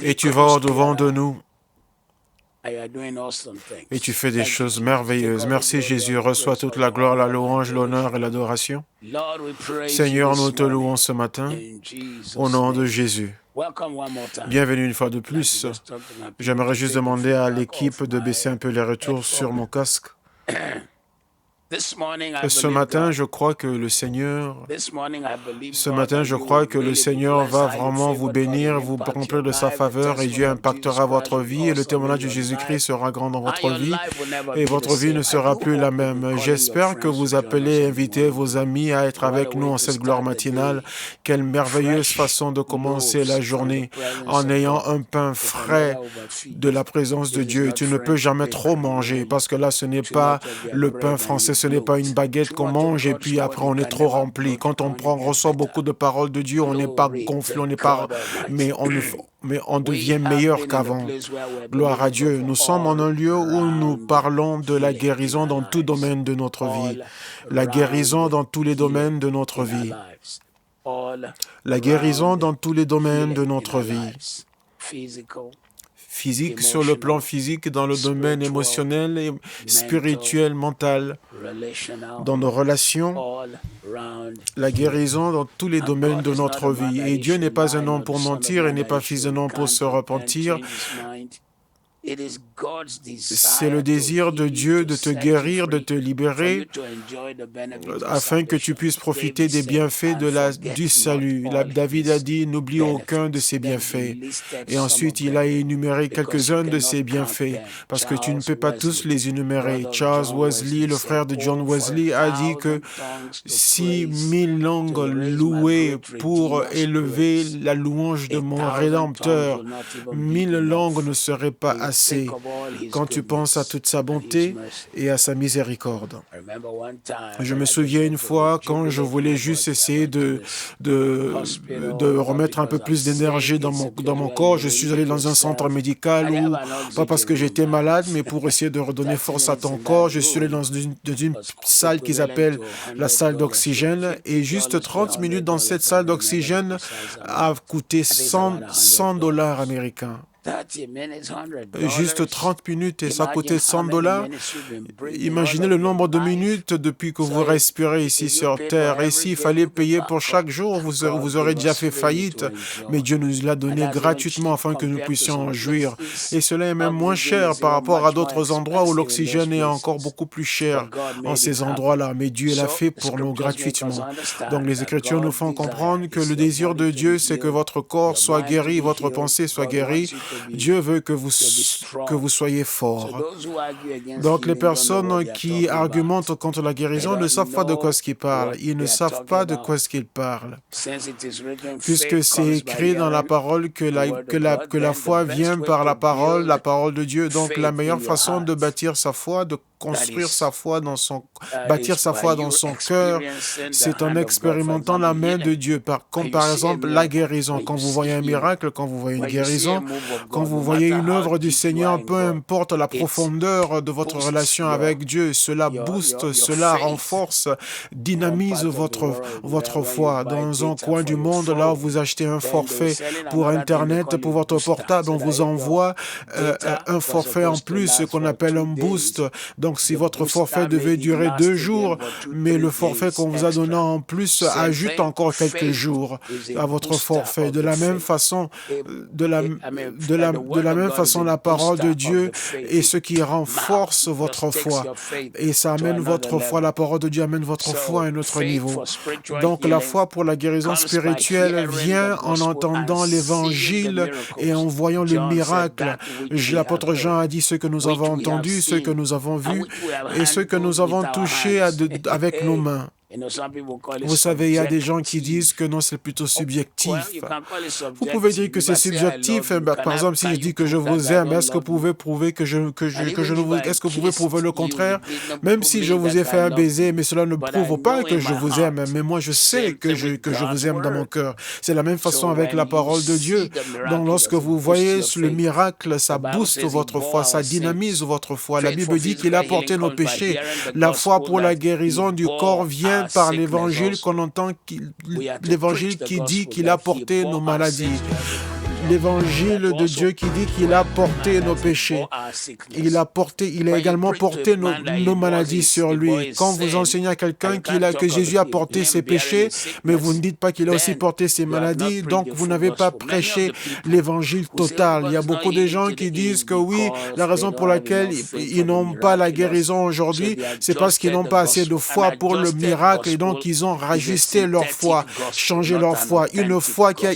Et tu vas au-devant de nous. Et tu fais des choses merveilleuses. Merci Jésus. Reçois toute la gloire, la louange, l'honneur et l'adoration. Seigneur, nous te louons ce matin au nom de Jésus. Bienvenue une fois de plus. J'aimerais juste demander à l'équipe de baisser un peu les retours sur mon casque. Ce matin, je crois que le Seigneur va vraiment vous bénir, vous remplir de sa faveur et Dieu impactera votre vie et le témoignage de Jésus-Christ sera grand dans votre vie et votre vie ne sera plus la même. J'espère que vous appelez et invitez vos amis à être avec nous en cette gloire matinale. Quelle merveilleuse façon de commencer la journée en ayant un pain frais de la présence de Dieu. Tu ne peux jamais trop manger parce que là, ce n'est pas le pain français. Ce n'est pas une baguette qu'on mange et puis après on est trop rempli. Quand on reçoit beaucoup de paroles de Dieu, on n'est pas gonflé, mais on devient meilleur qu'avant. Gloire à Dieu. Nous sommes en un lieu où nous parlons de la guérison dans tout domaine de notre vie. La guérison dans tous les domaines de notre vie. La guérison dans tous les domaines de notre vie. Physique sur le plan physique, dans le domaine émotionnel et spirituel, mental, dans nos relations, la guérison dans tous les domaines de notre vie. Et Dieu n'est pas un homme pour mentir et n'est pas fils d'un homme pour se repentir. C'est le désir de Dieu de te guérir, de te libérer, afin que tu puisses profiter des bienfaits du salut. David a dit, n'oublie aucun de ses bienfaits. Et ensuite, il a énuméré quelques-uns de ses bienfaits, parce que tu ne peux pas tous les énumérer. Charles Wesley, le frère de John Wesley, a dit que 6 000 langues louées pour élever la louange de mon Rédempteur, 1000 langues ne seraient pas assez quand tu penses à toute sa bonté et à sa miséricorde. Je me souviens une fois quand je voulais juste essayer de remettre un peu plus d'énergie dans mon corps, je suis allé dans un centre médical où, pas parce que j'étais malade, mais pour essayer de redonner force à ton corps, je suis allé dans une salle qu'ils appellent la salle d'oxygène et juste 30 minutes dans cette salle d'oxygène a coûté $100 américains. Juste 30 minutes et ça coûtait $100. Imaginez le nombre de minutes depuis que vous respirez ici sur Terre. Et s'il fallait payer pour chaque jour, vous aurez déjà fait faillite. Mais Dieu nous l'a donné gratuitement afin que nous puissions en jouir. Et cela est même moins cher par rapport à d'autres endroits où l'oxygène est encore beaucoup plus cher en ces endroits-là. Mais Dieu l'a fait pour nous gratuitement. Donc les Écritures nous font comprendre que le désir de Dieu, c'est que votre corps soit guéri, votre pensée soit guérie. Dieu veut que vous soyez forts. Donc, les personnes qui argumentent contre la guérison ne savent pas de quoi ils parlent. Ils ne savent pas de quoi ils parlent. Puisque c'est écrit dans la parole que la foi vient par la parole de Dieu. Donc, la meilleure façon de bâtir sa foi, de construire sa foi bâtir sa foi dans son cœur, c'est en expérimentant la main de Dieu, comme par exemple la guérison. Quand vous voyez un miracle, quand vous voyez une guérison, quand vous voyez une œuvre du Seigneur, peu importe la profondeur de votre relation avec Dieu, cela booste, cela renforce, dynamise votre foi. Dans un coin du monde, là où vous achetez un forfait pour Internet, pour votre portable, on vous envoie un forfait en plus, ce qu'on appelle un boost. Donc, si votre forfait devait durer 2 jours, mais le forfait qu'on vous a donné en plus ajoute encore quelques jours à votre forfait. De la même façon, la parole de Dieu est ce qui renforce votre foi. Et ça amène votre foi, la parole de Dieu amène votre foi à un autre niveau. Donc, la foi pour la guérison spirituelle vient en entendant l'Évangile et en voyant le miracle. L'apôtre Jean a dit ce que nous avons entendu, ce que nous avons vu et ce que nous avons touché avec nos mains. Vous savez, il y a des gens qui disent que non, c'est plutôt subjectif. Vous pouvez dire que c'est subjectif. Par exemple, si je dis que je vous aime, est-ce que vous pouvez prouver est-ce que vous pouvez prouver le contraire? Même si je vous ai fait un baiser, mais cela ne prouve pas que je vous aime. Mais moi, je sais que je vous aime dans mon cœur. C'est la même façon avec la parole de Dieu. Donc, lorsque vous voyez le miracle, ça booste votre foi, ça dynamise votre foi. La Bible dit qu'il a porté nos péchés. La foi pour la guérison du corps vient par l'évangile qu'on entend, l'évangile qui dit qu'il a porté nos maladies. l'évangile de Dieu qui dit qu'il a porté nos péchés. Il a également porté nos maladies sur lui. Quand vous enseignez à quelqu'un que Jésus a porté ses péchés, mais vous ne dites pas qu'il a aussi porté ses maladies, donc vous n'avez pas prêché l'évangile total. Il y a beaucoup de gens qui disent que oui, la raison pour laquelle ils n'ont pas la guérison aujourd'hui, c'est parce qu'ils n'ont pas assez de foi pour le miracle et donc ils ont rajusté leur foi, changé leur foi. Une foi qui a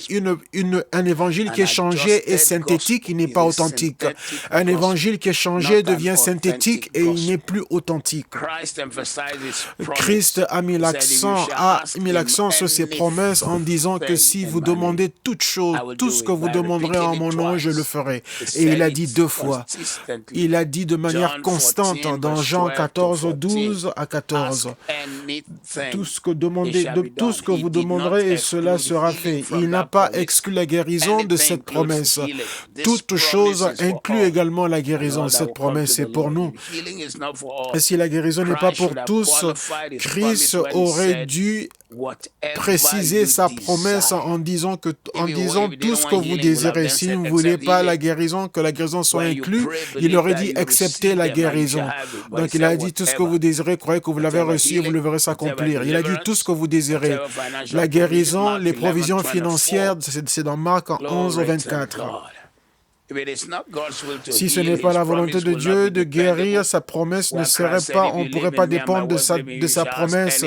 un évangile qui est changé et synthétique, il n'est pas authentique. Un évangile qui est changé devient synthétique et il n'est plus authentique. Christ a mis l'accent sur ses promesses en disant que si vous demandez toute chose, tout ce que vous demanderez en mon nom, je le ferai. Et il a dit 2 fois. Il a dit de manière constante dans Jean 14, 12 à 14. Tout ce que vous demanderez et cela sera fait. Il n'a pas exclu la guérison de cette promesse. Toute chose inclut également la guérison. Cette promesse est pour nous. Et si la guérison n'est pas pour tous, Christ aurait dû préciser sa promesse en disant tout ce que vous désirez. Si vous ne voulez pas la guérison, que la guérison soit inclue, il aurait dit acceptez la guérison. Donc il a dit tout ce que vous désirez, croyez que vous l'avez reçu et vous le verrez s'accomplir. Il a dit tout ce que vous désirez. La guérison, les provisions financières, c'est dans Marc 11 au 24. Si ce n'est pas la volonté de Dieu de guérir, sa promesse ne serait pas, on ne pourrait pas dépendre de sa promesse.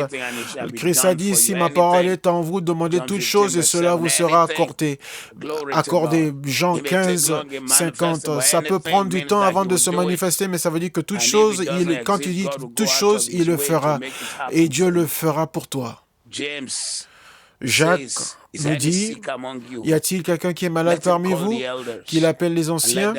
Christ a dit, si ma parole est en vous, demandez toutes choses et cela vous sera accordé. Jean 15, 50. Ça peut prendre du temps avant de se manifester, mais ça veut dire que toute chose, quand il dit toute chose, il le fera. Et Dieu le fera pour toi. Jacques nous dit, y a-t-il quelqu'un qui est malade parmi vous, qu'il appelle les anciens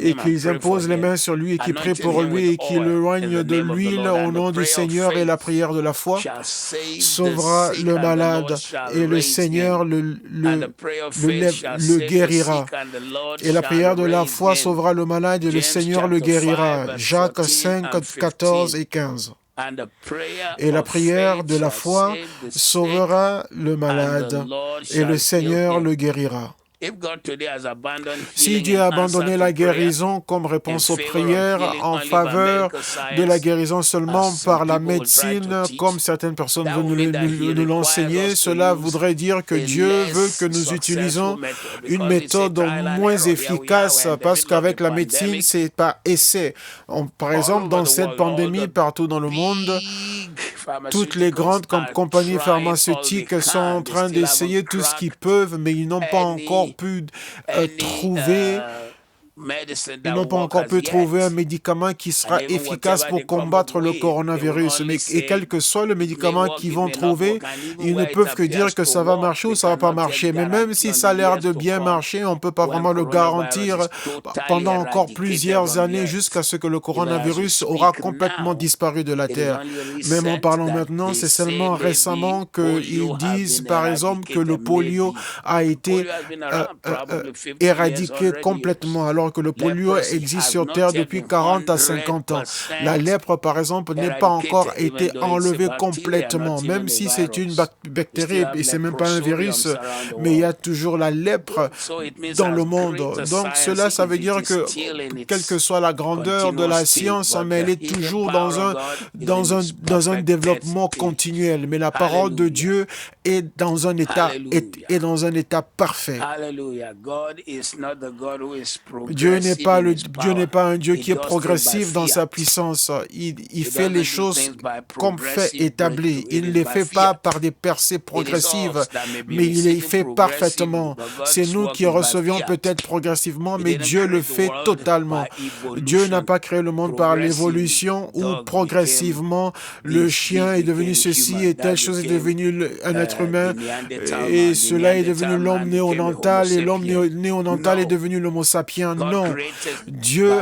et qu'ils imposent les mains sur lui et qu'ils prient pour lui et qu'ils éloignent de l'huile au nom du Seigneur et la prière de la foi sauvera le malade et le Seigneur le guérira. Et la prière de la foi sauvera le malade et le Seigneur le guérira. Jacques 5, 14 et 15. Et la prière de la foi sauvera le malade et le Seigneur le guérira. Si Dieu a abandonné la guérison comme réponse aux prières en faveur de la guérison seulement par la médecine, comme certaines personnes veulent nous l'enseigner, cela voudrait dire que Dieu veut que nous utilisons une méthode moins efficace parce qu'avec la médecine, c'est par essai. Par exemple, dans cette pandémie, partout dans le monde, toutes les grandes compagnies pharmaceutiques sont en train d'essayer tout ce qu'ils peuvent, mais ils n'ont pas encore pu trouver un médicament qui sera efficace pour combattre le coronavirus. Et quel que soit le médicament qu'ils vont trouver, ils ne peuvent que dire que ça va marcher ou ça ne va pas marcher. Mais même si ça a l'air de bien marcher, on ne peut pas vraiment le garantir pendant encore plusieurs années jusqu'à ce que le coronavirus aura complètement disparu de la Terre. Même en parlant maintenant, c'est seulement récemment qu'ils disent, par exemple, que le polio a été éradiqué complètement, alors que le polio existe sur Terre depuis 40 à 50 ans. La lèpre, par exemple, n'a pas encore été enlevée complètement, même si c'est une bactérie et c'est même pas un virus, mais il y a toujours la lèpre dans le monde. Donc cela, ça veut dire que, quelle que soit la grandeur de la science, mais elle est toujours dans un développement continuel. Mais la parole de Dieu est dans un état parfait. Dieu n'est pas un Dieu qui est progressif dans sa puissance. Il fait les choses comme fait établi. Il ne les fait pas par des percées progressives, mais il les fait parfaitement. C'est nous qui recevions peut-être progressivement, mais Dieu le fait totalement. Dieu n'a pas créé le monde par l'évolution où progressivement le chien est devenu ceci et telle chose est devenu un être humain et cela est devenu l'homme néonantal et l'homme néonantal est devenu l'homo sapiens. Non, Dieu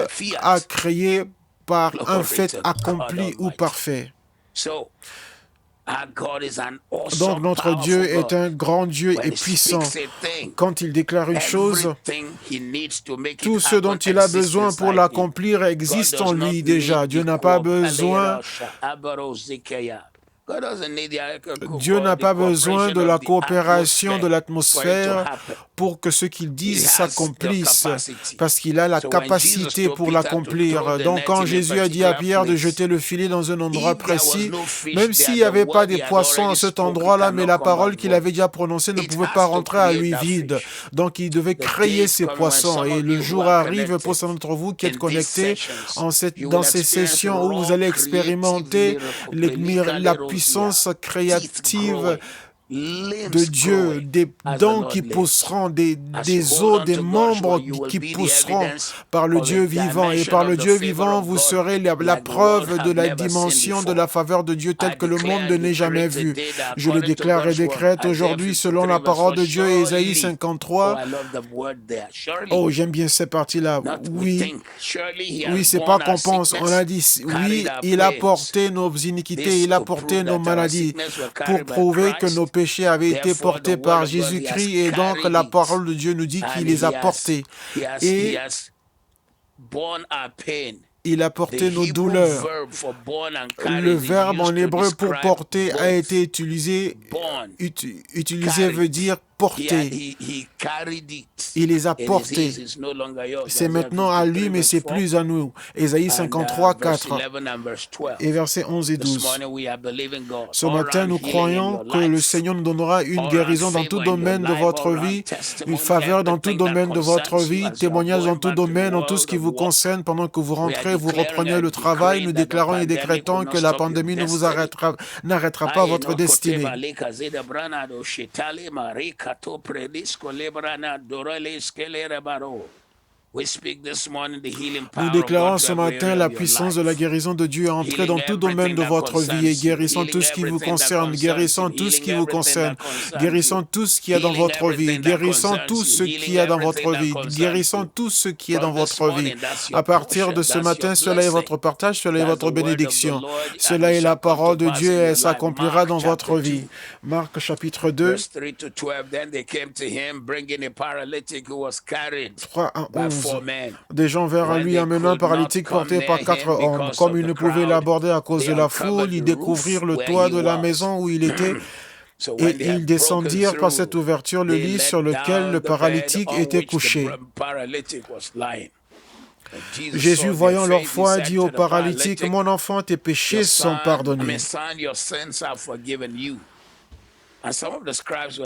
a créé par un fait accompli ou parfait. Donc notre Dieu est un grand Dieu et puissant. Quand il déclare une chose, tout ce dont il a besoin pour l'accomplir existe en lui déjà. Dieu n'a pas besoin Dieu n'a pas besoin de la coopération de l'atmosphère pour que ce qu'il dise s'accomplisse, parce qu'il a la capacité pour l'accomplir. Donc quand Jésus a dit à Pierre de jeter le filet dans un endroit précis, même s'il n'y avait pas de poissons à cet endroit-là, mais la parole qu'il avait déjà prononcée ne pouvait pas rentrer à lui vide. Donc il devait créer ces poissons. Et le jour arrive pour certains d'entre vous qui êtes connectés dans ces sessions où vous allez expérimenter la puissance créative de Dieu, des dents qui pousseront, des os, des membres qui pousseront par le Dieu vivant. Et par le Dieu vivant, vous serez la preuve de la dimension de la faveur de Dieu telle que le monde ne l'ait jamais vue. Je le déclare et décrète aujourd'hui selon la parole de Dieu, Ésaïe 53. Oh, j'aime bien cette partie-là. Oui, c'est pas qu'on pense. On a dit, oui, il a porté nos iniquités, il a porté nos maladies pour prouver que nos péchés avaient été portés par Jésus-Christ, et donc la parole de Dieu nous dit qu'il les a portés. Et il a porté nos douleurs. Le verbe en hébreu pour porter a été utilisé. Utiliser veut dire porter. Il les a portés. C'est maintenant à lui, mais c'est plus à nous. Ésaïe 53, 4 et versets 11 et 12. Ce matin, nous croyons que le Seigneur nous donnera une guérison dans tout domaine de votre vie, une faveur dans tout domaine de votre vie, témoignage dans tout domaine, dans tout ce qui vous concerne. Pendant que vous rentrez, vous reprenez le travail, nous déclarons et décrétons que la pandémie ne vous n'arrêtera pas votre destinée. Nous déclarons ce matin la puissance de la guérison de Dieu entrer dans tout domaine de votre vie et guérissant tout ce qui vous concerne, guérissant tout ce qui vous concerne, guérissant tout ce qui est dans votre vie, guérissant tout ce qui est dans votre vie, guérissant tout ce qui est dans votre vie. À partir de ce matin, cela est votre partage, cela est votre bénédiction. Cela est la parole de Dieu et elle s'accomplira dans votre vie. Marc chapitre 2, 3 à 11. Des gens vers lui amenant un paralytique porté par 4 hommes. Comme ils ne pouvaient l'aborder à cause de la foule, ils découvrirent le toit de la maison où il était et ils descendirent par cette ouverture le lit sur lequel le paralytique était couché. Jésus, voyant leur foi, dit au paralytique, « Mon enfant, tes péchés sont pardonnés. »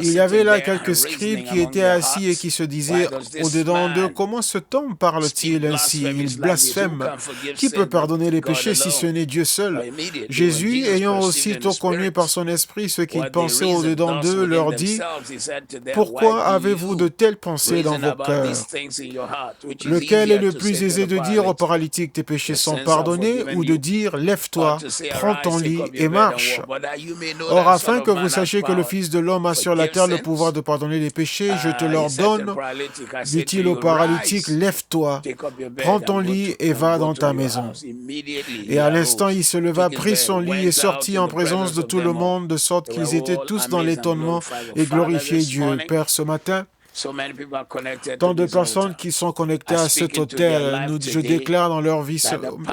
Il y avait là quelques scribes qui étaient assis et qui se disaient au-dedans d'eux, « Comment cet homme parle-t-il ainsi? Il blasphème. Qui peut pardonner les péchés si ce n'est Dieu seul? » Jésus, ayant aussitôt connu par son esprit ce qu'ils pensaient au-dedans d'eux, leur dit, « Pourquoi avez-vous de telles pensées dans vos cœurs? Lequel est le plus aisé de dire au paralytique, tes péchés sont pardonnés, ou de dire, lève-toi, prends ton lit et marche? Or, afin que vous sachiez que le Fils de l'homme a sur la terre le pouvoir de pardonner les péchés, je te l'ordonne, dit-il au paralytique, lève-toi, prends ton lit et va dans ta maison. Et à l'instant, il se leva, prit son lit et sortit en présence de tout le monde, de sorte qu'ils étaient tous dans l'étonnement et glorifiaient Dieu. Père, ce matin, tant de personnes qui sont connectées à cet autel, je déclare dans leur vie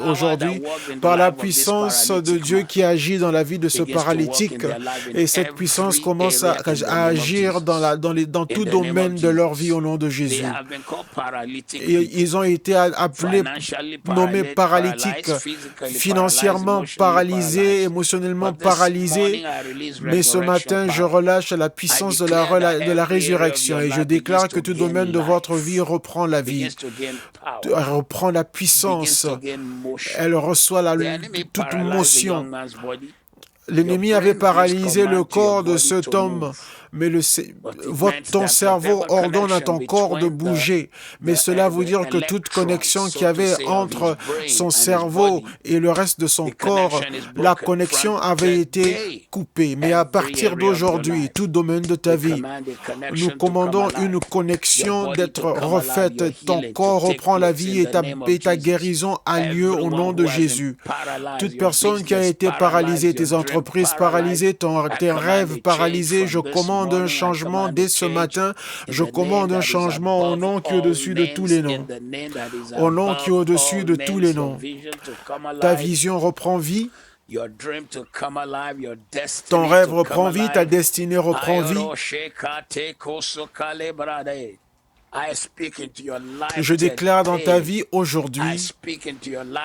aujourd'hui, par la puissance de Dieu qui agit dans la vie de ce paralytique, et cette puissance commence à agir dans tout domaine de leur vie au nom de Jésus. Et ils ont été appelés, nommés paralytiques, financièrement paralysés, émotionnellement paralysés, mais ce matin, je relâche la puissance de la résurrection et je déclare que tout domaine de votre vie reprend la vie, reprend la puissance, elle reçoit toute motion. L'ennemi avait paralysé le corps de cet homme, mais ton cerveau ordonne à ton corps de bouger. Mais cela veut dire que toute connexion qu'il y avait entre son cerveau et le reste de son corps, la connexion avait été coupée. Mais à partir d'aujourd'hui, tout domaine de ta vie, nous commandons une connexion d'être refaite. Ton corps reprend la vie et ta guérison a lieu au nom de Jésus. Toute personne qui a été paralysée, tes entreprises paralysées, tes rêves paralysés, je commande un changement dès ce matin. Je commande un changement au nom qui est au-dessus de tous les noms. Au nom qui est au-dessus de tous les noms. Ta vision reprend vie. Ton rêve reprend vie, ta destinée reprend vie. Je déclare dans ta vie aujourd'hui,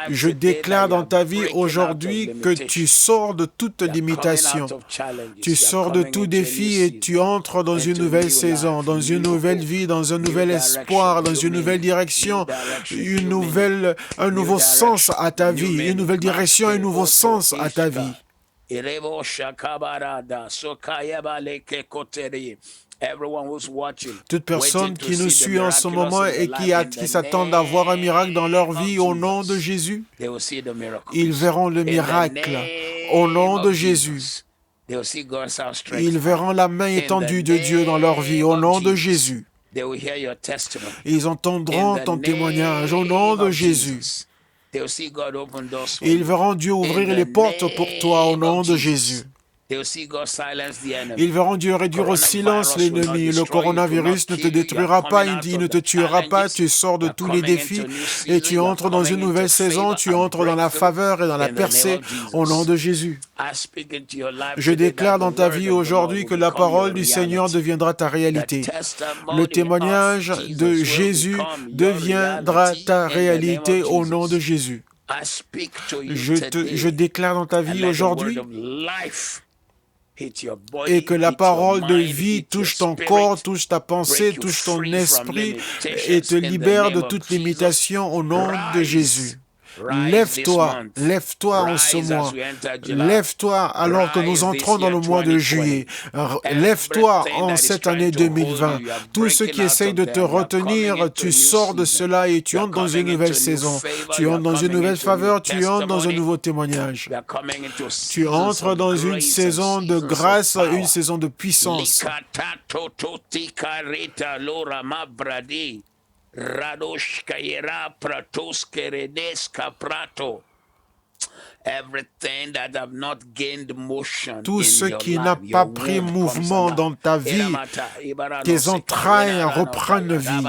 je déclare dans ta vie aujourd'hui que tu sors de toute limitation. Tu sors de tout défi et tu entres dans une nouvelle saison, dans une nouvelle vie, dans un nouvel espoir, dans une nouvelle direction, un nouveau sens à ta vie, une nouvelle direction, un nouveau sens à ta vie. Toute personne qui nous suit en ce moment et qui s'attendent à voir un miracle dans leur vie au nom de Jésus, ils verront le miracle au nom de Jésus. Ils verront la main étendue de Dieu dans leur vie au nom de Jésus. Ils entendront ton témoignage au nom de Jésus. Ils verront Dieu ouvrir les portes pour toi au nom de Jésus. Ils verront Dieu réduire au silence l'ennemi. Le coronavirus ne te détruira pas, il ne te tuera pas. Tu sors de tous les défis et tu entres dans une nouvelle saison. Tu entres dans la faveur et dans la percée au nom de Jésus. Je déclare dans ta vie aujourd'hui que la parole du Seigneur deviendra ta réalité. Le témoignage de Jésus deviendra ta réalité au nom de Jésus. Je déclare dans ta vie aujourd'hui et que la parole de vie touche ton corps, touche ta pensée, touche ton esprit et te libère de toute limitation au nom de Jésus. Lève-toi, lève-toi en ce mois. Lève-toi alors que nous entrons dans le mois de juillet. Lève-toi en cette année 2020. Tous ceux qui essayent de te retenir, tu sors de cela et tu entres dans une nouvelle saison. Tu entres dans une nouvelle faveur, tu entres dans un nouveau témoignage. Tu entres dans une saison de grâce, une saison de puissance. Tout ce qui n'a pas pris mouvement dans ta vie, tes entrailles reprennent vie.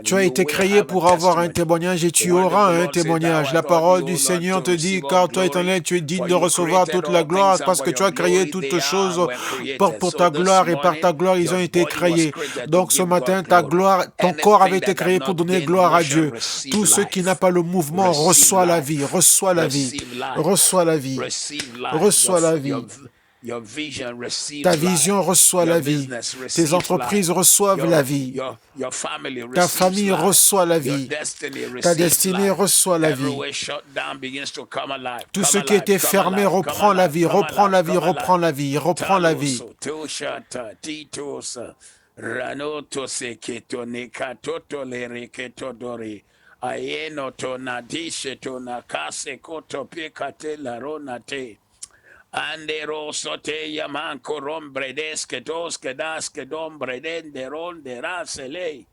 Tu as été créé pour avoir un témoignage et tu auras un témoignage. La parole du Seigneur te dit, car toi, éternel, tu es digne de recevoir toute la gloire parce que tu as créé toutes choses pour ta gloire et par ta gloire, ils ont été créés. Donc ce matin, ta gloire, ton corps avait été créé pour donner gloire à Dieu. Tout ce qui n'a pas le mouvement reçoit la vie, reçoit la vie, reçoit la vie, reçoit la vie. Ta vision reçoit la vie. Tes entreprises reçoivent la vie. Ta famille reçoit la vie. Ta destinée reçoit la vie. Tout ce qui était fermé reprend la vie, reprend la vie, reprend la vie, reprend la vie. Andero sote yaman corombre deske doske daske dombre denderon de rasele.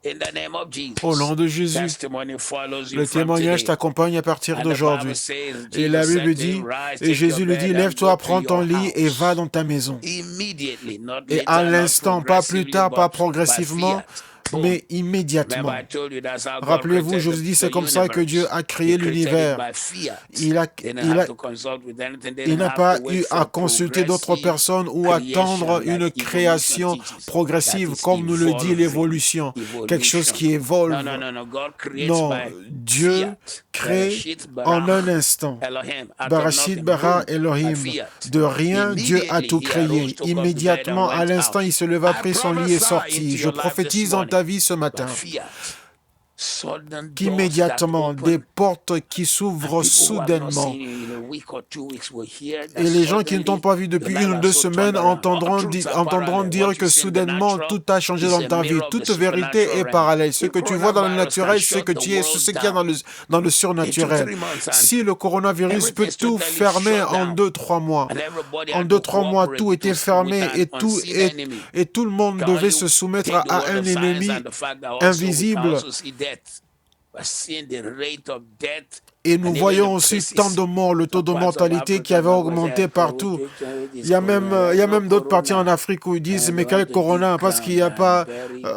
In the name of Jesus. Au nom de Jésus, le témoignage t'accompagne à partir d'aujourd'hui. Et la Bible dit, et Jésus lui dit, lève-toi, prends ton lit et va dans ta maison. Et à l'instant, pas plus tard, pas progressivement, mais immédiatement. Rappelez-vous, je vous dis, c'est comme ça que Dieu a créé l'univers. Il n'a pas eu à consulter d'autres personnes ou attendre une création progressive, comme nous le dit l'évolution, quelque chose qui évolue. Non, Dieu crée en un instant. Barashit bara Elohim. De rien, Dieu a tout créé. Immédiatement, à l'instant, il se leva, prit son lit et sortit. Je prophétise en ta vie ce matin qu'immédiatement des portes qui s'ouvrent soudainement et les gens qui ne t'ont pas vu depuis 1 ou 2 semaines entendront dire que soudainement tout a changé dans ta vie. Toute vérité est parallèle. Ce que tu vois dans le naturel, ce que tu es, ce qu'il y a dans le surnaturel. Si le coronavirus peut tout fermer en 2-3 mois, en 2-3 mois tout était fermé et tout le monde devait se soumettre à un ennemi invisible. Et nous voyons aussi tant de morts, le taux de mortalité qui avait augmenté partout. Il y a même d'autres parties en Afrique où ils disent, mais quel corona? Parce qu'il n'y a pas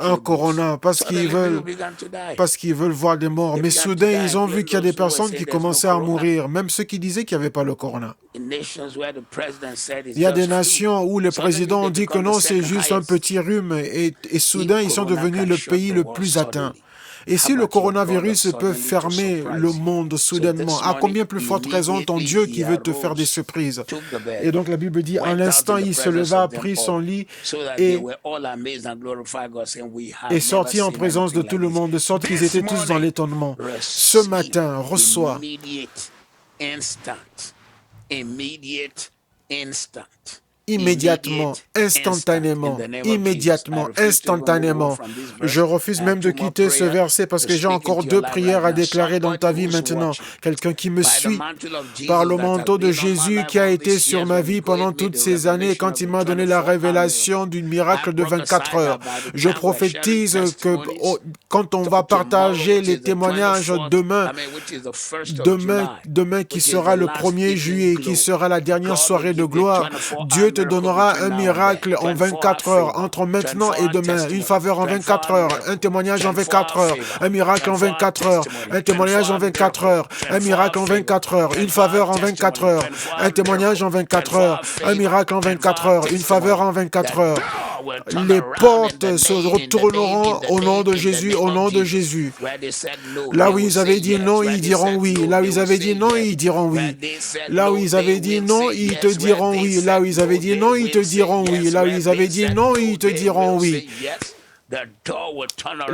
un corona, parce qu'ils veulent voir des morts. Mais soudain, ils ont vu qu'il y a des personnes qui commençaient à mourir, même ceux qui disaient qu'il n'y avait pas le corona. Il y a des nations où le président ont dit que non, c'est juste un petit rhume, et soudain, ils sont devenus le pays le plus atteint. Et si le coronavirus peut fermer le monde soudainement, à combien plus forte raison ton Dieu qui veut te faire des surprises? Et donc la Bible dit, en l'instant, il se leva, prit son lit et sortit en présence de tout le monde, de sorte qu'ils étaient tous dans l'étonnement. Ce matin, reçois immédiatement, instantanément. Je refuse même de quitter ce verset parce que j'ai encore 2 prières à déclarer dans ta vie maintenant. Quelqu'un qui me suit par le manteau de Jésus qui a été sur ma vie pendant toutes ces années quand il m'a donné la révélation du miracle de 24 heures. Je prophétise que quand on va partager les témoignages demain qui sera le 1er juillet, qui sera la dernière soirée de gloire, Dieu te donnera un miracle en 24 heures, entre maintenant et demain, une faveur en 24 heures, un témoignage en 24 heures, un miracle en 24 heures, un témoignage en 24 heures, un miracle en 24 heures, une faveur en 24 heures, un témoignage en 24 heures, un miracle en 24 heures, une faveur en 24 heures. Les portes se retourneront au nom de Jésus, au nom de Jésus. Là où ils avaient dit non, ils diront oui. Là où ils avaient dit non, ils diront oui. Là où ils avaient dit non, ils te diront oui. Là où ils avaient dit non, ils te diront oui. Là où ils avaient dit non, ils te diront oui.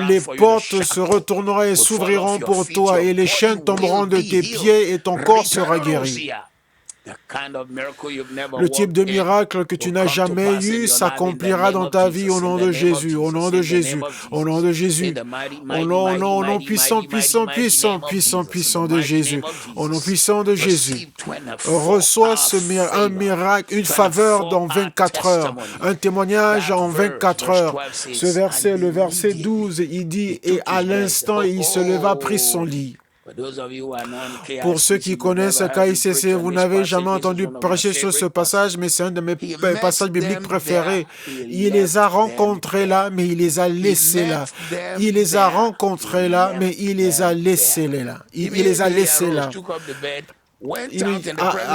Les portes se retourneront et s'ouvriront pour toi, et les chaînes tomberont de tes pieds et ton corps sera guéri. Le type de miracle que tu n'as jamais eu s'accomplira dans ta vie au nom de Jésus, au nom de Jésus, au nom de Jésus, au nom puissant de Jésus, au nom puissant de Jésus. Reçois un miracle, une faveur dans 24 heures, un témoignage en 24 heures. Ce verset, le verset 12, il dit, et à l'instant, il se leva, prit son lit. Pour ceux qui connaissent KICC, vous n'avez jamais entendu prêcher sur ce passage, mais c'est un de mes passages bibliques préférés. Il les a rencontrés là, mais il les a laissés là. Il les a rencontrés là, mais il les a laissés là. Il les a laissés là.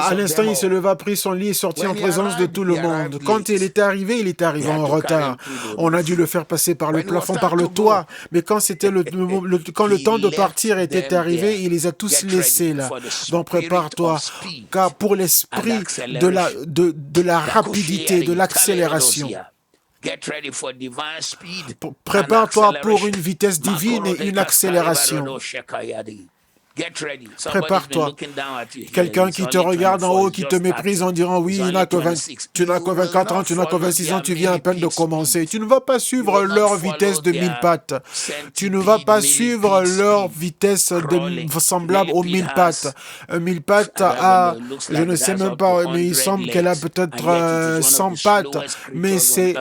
À l'instant, il se leva, prit son lit et sortit en présence de tout le monde. Quand il est arrivé en retard. On a dû le faire passer par le plafond, par le toit. Mais quand quand le temps de partir était arrivé, il les a tous laissés là. Donc prépare-toi, car pour l'esprit de la rapidité, de l'accélération, prépare-toi pour une vitesse divine et une accélération. Prépare-toi. Quelqu'un qui te regarde en haut, qui te méprise en disant oui, tu n'as que 24 ans, tu n'as que 26 ans, tu viens à peine de commencer. Tu ne vas pas suivre leur vitesse de 1000 pattes. Tu ne vas pas suivre leur vitesse semblable aux 1000 pattes. 1000 pattes je ne sais même pas, mais il semble qu'elle a peut-être 100 pattes. Mais c'est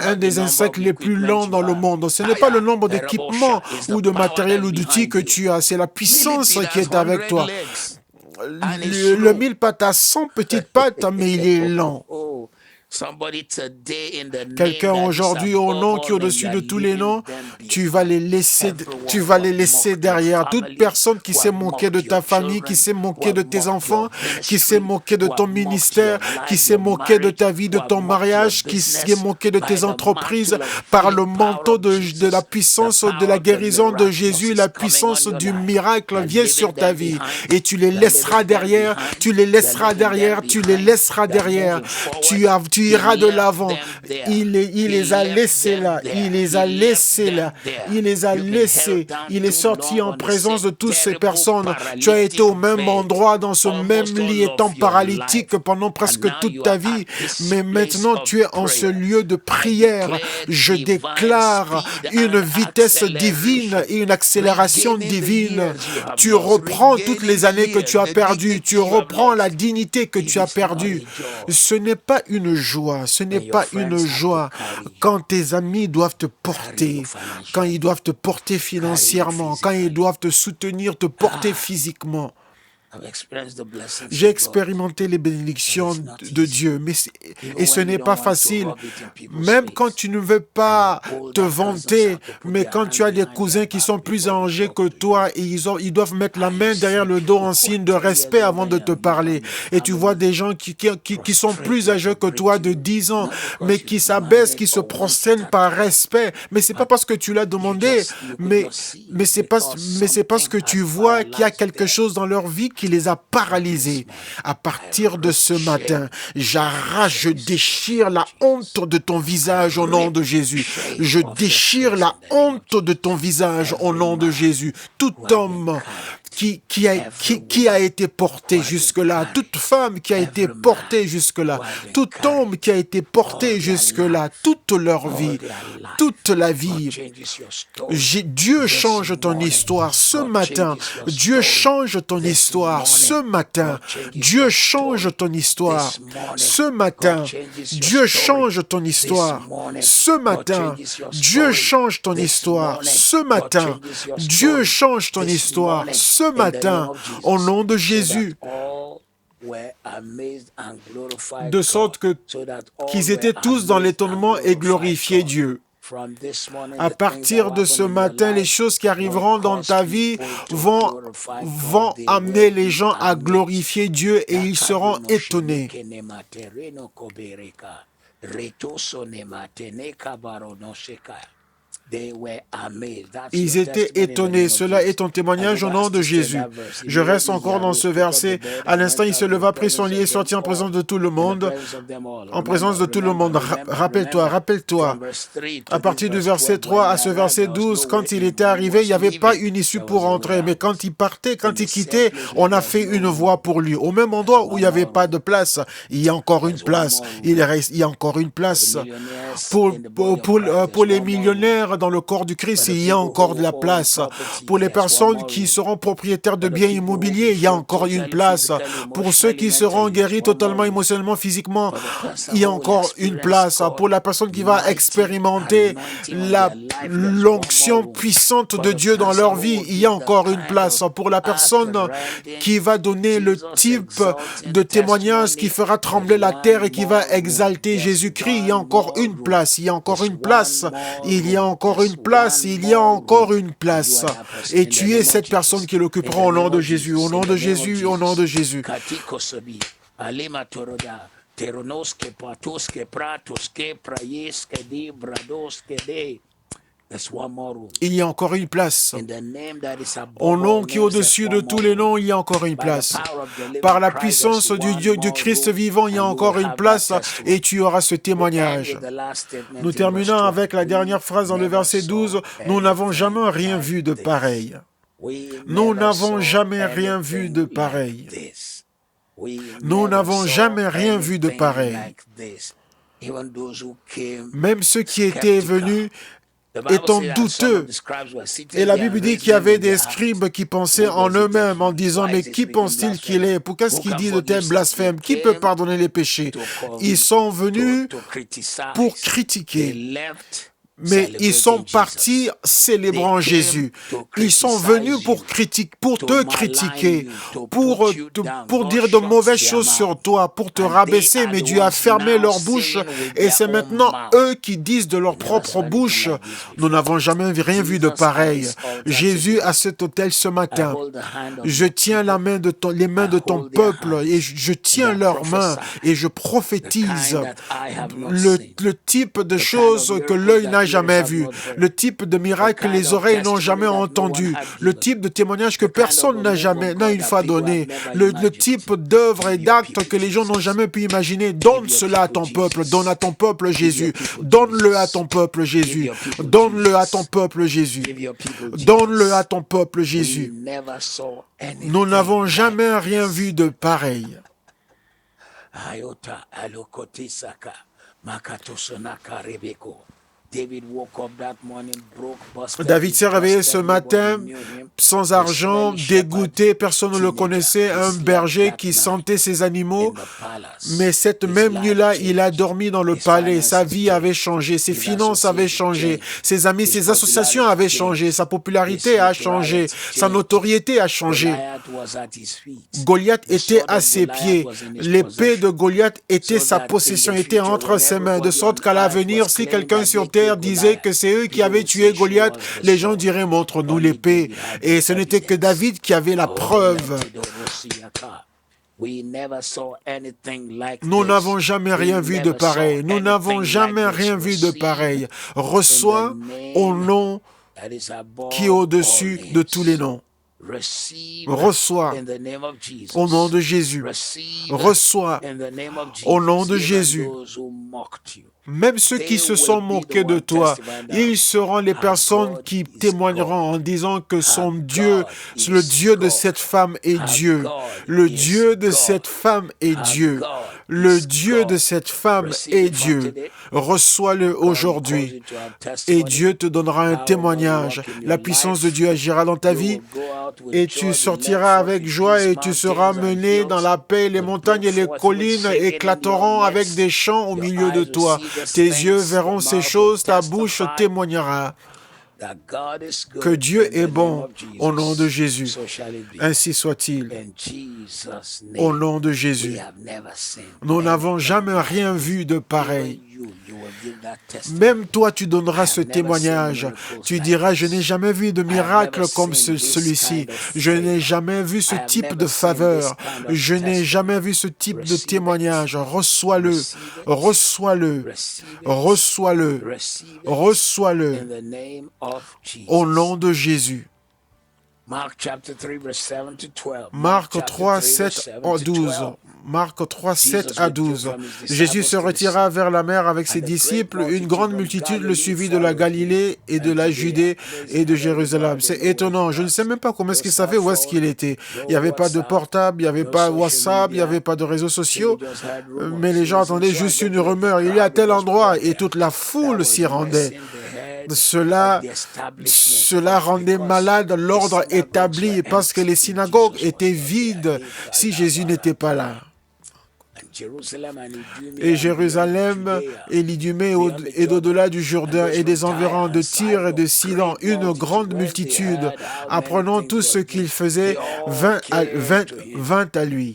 un des insectes les plus lents dans le monde. Ce n'est pas le nombre d'équipements ou de matériel ou d'outils que tu as, c'est la puissance qui est avec toi. Le 1000 pattes a 100 petites pattes, mais il est lent. Quelqu'un aujourd'hui au nom qui est au-dessus de tous les noms, tu vas les laisser derrière. Toute personne qui s'est moquée de ta famille, qui s'est moquée de tes enfants, qui s'est moquée de ton ministère, qui s'est moquée de ta vie, de ton mariage, qui s'est moquée de tes entreprises, par le manteau de la puissance de la guérison de Jésus, la puissance du miracle vient sur ta vie. Et tu les laisseras derrière, tu les laisseras derrière, tu les laisseras derrière. Tu iras de l'avant. Il les a laissés là. Il les a laissés là. Il les a laissés. Il est sorti en présence de toutes ces personnes. Tu as été au même endroit, dans ce même lit, étant paralytique pendant presque toute ta vie. Mais maintenant, tu es en ce lieu de prière. Je déclare une vitesse divine et une accélération divine. Tu reprends toutes les années que tu as perdues. Tu reprends la dignité que tu as perdue. Ce n'est pas une joie, ce n'est pas une joie quand tes amis doivent te porter, quand ils doivent te porter financièrement, quand ils doivent te soutenir, te porter physiquement. J'ai expérimenté les bénédictions de Dieu, et ce n'est pas facile. Même quand tu ne veux pas te vanter, mais quand tu as des cousins qui sont plus âgés que toi, et ils doivent mettre la main derrière le dos en signe de respect avant de te parler. Et tu vois des gens qui sont plus âgés que toi de 10 ans, mais qui s'abaissent, qui se prosternent par respect. Mais c'est pas parce que tu l'as demandé, mais c'est parce que tu vois qu'il y a quelque chose dans leur vie qui les a paralysés. À partir de ce matin, j'arrache, je déchire la honte de ton visage au nom de Jésus. Je déchire la honte de ton visage au nom de Jésus. Tout homme qui a été porté jusque-là, toute femme qui a été portée jusque-là, tout homme qui a été porté jusque-là, toute leur vie, toute la vie. Dieu change ton histoire ce matin. Dieu change ton histoire ce matin. Dieu change ton histoire ce matin. Dieu change ton histoire ce matin. Dieu change ton histoire ce matin. Dieu change ton histoire ce matin au nom de Jésus. De sorte qu'ils étaient tous dans l'étonnement et glorifiaient Dieu. À partir de ce matin, les choses qui arriveront dans ta vie vont amener les gens à glorifier Dieu et ils seront étonnés. Ils étaient étonnés. Cela est ton témoignage au nom de Jésus. Je reste encore dans ce verset. À l'instant, il se leva, prit son lit et sortit en présence de tout le monde. En présence de tout le monde. Rappelle-toi. À partir du verset 3 à ce verset 12, quand il était arrivé, il n'y avait pas une issue pour entrer. Mais quand il partait, quand il quittait, on a fait une voie pour lui. Au même endroit où il n'y avait pas de place, il y a encore une place. Il y a encore une place. Pour les millionnaires dans le corps du Christ, il y a encore de la place. Pour les personnes qui seront propriétaires de biens immobiliers, il y a encore une place. Pour ceux qui seront guéris totalement, émotionnellement, physiquement, il y a encore une place. Pour la personne qui va expérimenter l'onction puissante de Dieu dans leur vie, il y a encore une place. Pour la personne qui va donner le type de témoignage qui fera trembler la terre et qui va exalter Jésus-Christ, il y a encore une place. Il y a encore une place. Il y a encore une place, il y a encore une place. Et tu es cette personne qui l'occupera au nom de Jésus, au nom de Jésus, au nom de Jésus. Il y a encore une place. Au nom qui est au-dessus de tous les noms, il y a encore une place. Par la puissance du Christ vivant, il y a encore une place et tu auras ce témoignage. Nous terminons avec la dernière phrase dans le verset 12. Nous n'avons jamais rien vu de pareil. Nous n'avons jamais rien vu de pareil. Nous n'avons jamais rien vu de pareil. Même ceux qui étaient venus étant douteux. Et la Bible dit qu'il y avait des scribes qui pensaient en eux-mêmes en disant, mais qui pense-t-il qu'il est? Pour qu'est-ce qu'il dit de tel blasphème? Qui peut pardonner les péchés? Ils sont venus pour critiquer. Mais ils sont partis célébrant Jésus. Ils sont venus pour te critiquer, pour dire de mauvaises choses sur toi, pour te rabaisser, mais Dieu a fermé leur bouche et c'est maintenant eux qui disent de leur propre bouche, nous n'avons jamais rien vu de pareil. Jésus à cet autel ce matin, je tiens les mains de ton peuple et je tiens leurs mains et je prophétise le type de choses que l'œil n'a jamais vu, le type de miracle que les oreilles n'ont jamais entendu, le type de témoignage que personne n'a une fois donné, le type d'œuvre et d'actes que les gens n'ont jamais pu imaginer. Donne cela à ton peuple, donne à ton peuple Jésus, donne-le à ton peuple Jésus, donne-le à ton peuple Jésus, donne-le à ton peuple Jésus. Nous n'avons jamais rien vu de pareil. David s'est réveillé ce matin sans argent, dégoûté, personne ne le connaissait, un berger qui sentait ses animaux. Mais cette même nuit-là, il a dormi dans le palais. Sa vie avait changé, ses finances avaient changé, ses amis, ses associations avaient changé, sa popularité a changé, sa notoriété a changé. Goliath était à ses pieds. L'épée de Goliath était sa possession, était entre ses mains, de sorte qu'à l'avenir, si quelqu'un sur terre disait que c'est eux qui avaient tué Goliath, les gens diraient, montre-nous l'épée. Et ce n'était que David qui avait la preuve. Nous n'avons jamais rien vu de pareil. Nous n'avons jamais rien vu de pareil. Reçois au nom qui est au-dessus de tous les noms. Reçois au nom de Jésus. Reçois au nom de Jésus. Même ceux qui se sont moqués de toi, ils seront les personnes qui témoigneront en disant que son Dieu, le Dieu de cette femme est Dieu. Le Dieu de cette femme est Dieu. Le Dieu de cette femme est Dieu. Reçois-le aujourd'hui et Dieu te donnera un témoignage. La puissance de Dieu agira dans ta vie et tu sortiras avec joie et tu seras mené dans la paix. Les montagnes et les collines éclateront avec des chants au milieu de toi. Tes yeux verront ces choses, ta bouche témoignera que Dieu est bon au nom de Jésus. Ainsi soit-il. Au nom de Jésus. Nous n'avons jamais rien vu de pareil. Même toi, tu donneras ce témoignage. Tu diras, je n'ai jamais vu de miracle comme celui-ci. Je n'ai jamais vu ce type de faveur. Je n'ai jamais vu ce type de témoignage. Reçois-le. Reçois-le. Reçois-le. Reçois-le. Au nom de Jésus. Marc 3, 7 à 12. Marc 3, 7 à 12. Jésus se retira vers la mer avec ses disciples. Une grande multitude le suivit de la Galilée et de la Judée et de Jérusalem. C'est étonnant. Je ne sais même pas comment est-ce qu'il savait où est-ce qu'il était. Il n'y avait pas de portable, il n'y avait pas WhatsApp, il n'y avait pas de réseaux sociaux. Mais les gens attendaient juste une rumeur. Il est à tel endroit et toute la foule s'y rendait. Cela rendait malade l'ordre établi parce que les synagogues étaient vides si Jésus n'était pas là. Et Jérusalem et l'Idumée et d'au-delà du Jourdain et des environs de Tyr et de Sidon, une grande multitude, apprenant tout ce qu'il faisait, vint à lui.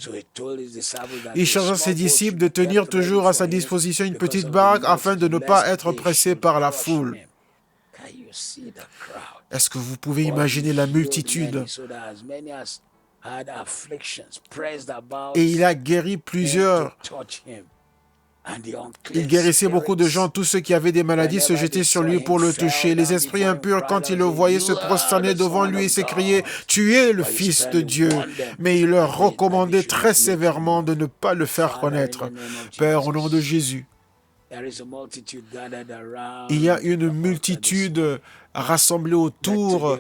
Il chargea ses disciples de tenir toujours à sa disposition une petite barque afin de ne pas être pressés par la foule. Est-ce que vous pouvez imaginer la multitude? Et il a guéri plusieurs. Il guérissait beaucoup de gens. Tous ceux qui avaient des maladies se jetaient sur lui pour le toucher. Les esprits impurs, quand ils le voyaient, se prosternaient devant lui et s'écriaient « Tu es le Fils de Dieu !» Mais il leur recommandait très sévèrement de ne pas le faire connaître. Père, au nom de Jésus, il y a une multitude rassemblés autour